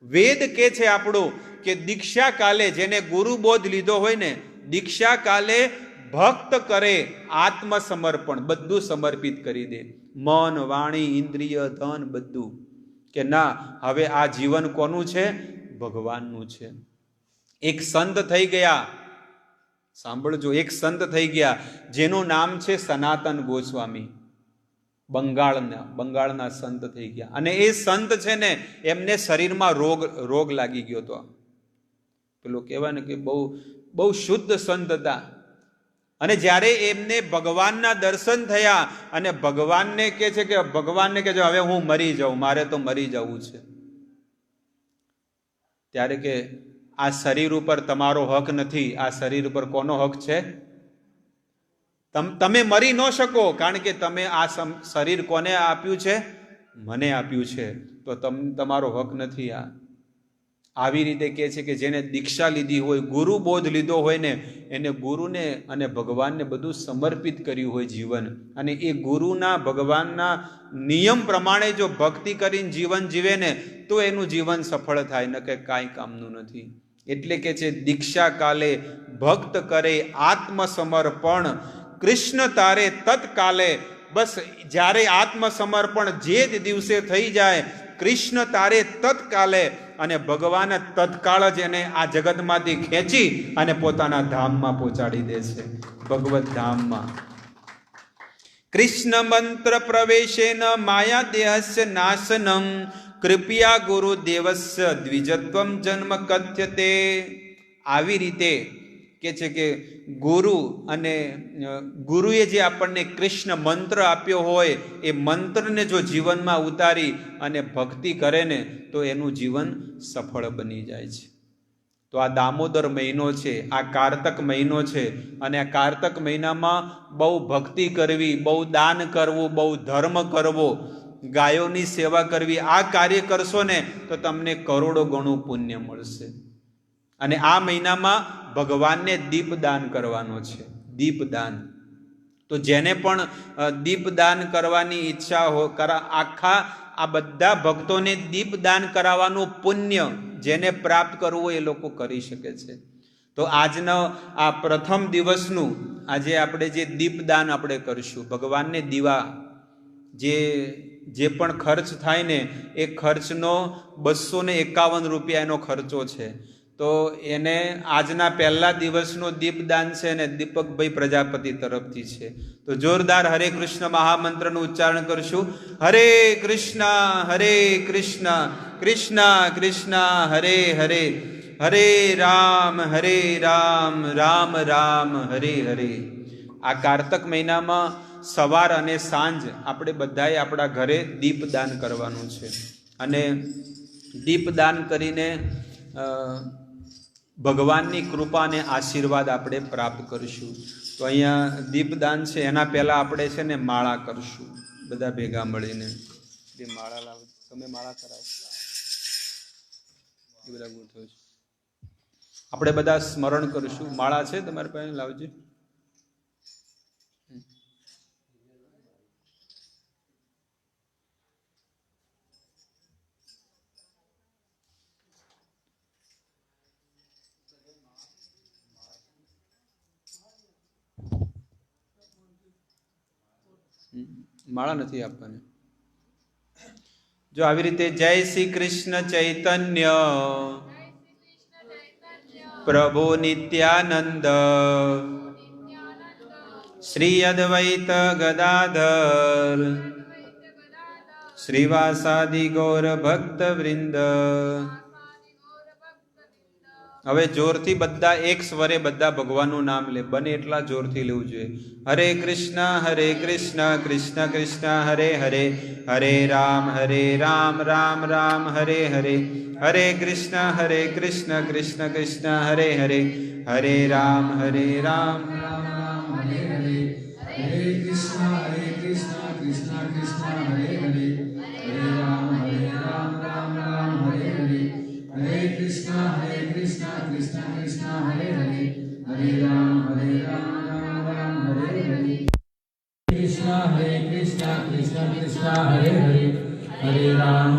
વેદ કે છે આપણું કે દીક્ષા કાલે જેને ગુરુ બોધ લીધો હોય ને, દીક્ષા કાલે ભક્ત કરે આત્મસમર્પણ, બધું સમર્પિત કરી દે, મન, વાણી, ઇન્દ્રિય, ધન બધું, કે ના હવે આ જીવન કોનું છે? ભગવાનનું છે. એક સંત થઈ ગયા, સાંભળજો, એક સંત થઈ ગયા જેનું નામ છે સનાતન ગોસ્વામી. બંગાળના સંત થઈ ગયા. અને એ સંત છે ને એમને શરીરમાં રોગ લાગી ગયો હતો. પેલો કહેવાય ને કે બહુ શુદ્ધ સંત હતા. અને જ્યારે એમને ભગવાનના દર્શન થયા અને ભગવાનને કે છે કે હવે હું મરી જાઉં, મારે તો મરી જવું છે. ત્યારે કે આ શરીર ઉપર તમારો હક નથી. આ શરીર ઉપર કોનો હક છે? તમે મરી ન શકો, કારણ કે તમે આ શરીર કોને આપ્યું છે? મને આપ્યું છે. તો તમારો હક નથી. આવી રીતે કહે છે કે જેને દીક્ષા લીધી હોય, ગુરુ બોધ લીધો હોય ને, એને ગુરુને અને ભગવાનને બધું સમર્પિત કર્યું હોય જીવન, અને એ ગુરુના ભગવાનના નિયમ પ્રમાણે જો ભક્તિ કરીને જીવન જીવે ને તો એનું જીવન સફળ થાય, ન કે કાંઈ કામનું નથી. એટલે કે છે દીક્ષા કાલે ભક્ત કરે આત્મસમર્પણ, કૃષ્ણ તારે તત્કાલે. બસ જ્યારે આત્મસમર્પણ જે જ દિવસે થઈ જાય, કૃષ્ણ તારે તત્કાલે, અને ભગવાન તત્કાળ જ એને આ જગતમાંથી ખેંચી અને પોતાના ધામમાં પહોંચાડી દે છે, ભગવત ધામમાં. કૃષ્ણ મંત્ર પ્રવેશેન માયા દેહસ્ય નાશનમ, કૃપયા ગુરુદેવસ્ય દ્વિજત્વમ જન્મ કથ્યતે. આવી રીતે કે છે કે ગુરુએ જે આપણને કૃષ્ણ મંત્ર આપ્યો હોય એ મંત્રને જો જીવનમાં ઉતારી અને ભક્તિ કરે ને તો એનું જીવન સફળ બની જાય છે. તો આ દામોદર મહિનો છે, આ કારતક મહિનો છે, અને આ કારતક મહિનામાં બહુ ભક્તિ કરવી, બહુ દાન કરવું, બહુ ધર્મ કરવો, ગાયોની સેવા કરવી, આ કાર્ય કરશો ને તો તમને કરોડો ગણું પુણ્ય મળશે. અને આ મહિનામાં ભગવાનને દીપદાન કરવાનો છે, દીપદાન. તો જેને પણ દીપદાન કરવાની ઈચ્છા હોય, આખા આ બધા ભક્તોને દીપદાન કરાવવાનું પુણ્ય જેને પ્રાપ્ત કરવું એ લોકો કરી શકે છે. તો આજનો આ પ્રથમ દિવસનું આજે આપણે જે દીપદાન આપણે કરશું, ભગવાનને દીવા, જે પણ ખર્ચ થાય ને એ ખર્ચનો 251 રૂપિયા એનો ખર્ચો છે. તો એને આજના પહેલા દિવસનો દીપદાન છે ને દીપકભાઈ પ્રજાપતિ તરફથી છે. તો જોરદાર હરે કૃષ્ણ મહામંત્રનું ઉચ્ચારણ કરશું. હરે કૃષ્ણ કૃષ્ણ કૃષ્ણ હરે હરે, હરે રામ રામ રામ હરે હરે. આ કારતક મહિનામાં સવાર અને સાંજ આપણે બધાએ આપણા ઘરે દીપદાન કરવાનું છે. અને દીપદાન કરીને ભગવાનની કૃપા અને આશીર્વાદ આપણે પ્રાપ્ત કરીશું. તો અહીંયા દીપદાન છે, એના પહેલાં આપણે છે ને માળા કરશું, બધા ભેગા મળીને. માળા લાવો, તમે માળા કરાવો, એ બધા ગોઠવો છો. આપણે બધા સ્મરણ કરીશું. માળા છે તમારી પાસે? લાવજો. માળા નથી આપવાની. જો આવી રીતે જય શ્રી કૃષ્ણ ચૈતન્ય પ્રભુ નિત્યાનંદ શ્રી અદ્વૈત ગદાધર શ્રીવાસાદિ ગૌર ભક્ત વૃંદ. હવે જોરથી બધા એક સ્વરે બધા ભગવાનનું નામ લે, બને એટલા જોરથી લેવું જોઈએ. હરે કૃષ્ણ કૃષ્ણ કૃષ્ણ હરે હરે, હરે રામ રામ રામ હરે હરે, હરે કૃષ્ણ કૃષ્ણ કૃષ્ણ હરે હરે, હરે રામ રામ રામ રામ હરે હરે, હરે કૃષ્ણ કૃષ્ણ કૃષ્ણ હરે હરે, હરે રામ રામ રામ હરે હરે, હરે કૃષ્ણ કૃષ્ણ કૃષ્ણ હરે હરે, હરે રામ રામ રામ હરે હરે, કૃષ્ણ કૃષ્ણ કૃષ્ણ હરે હરે, હરે રામ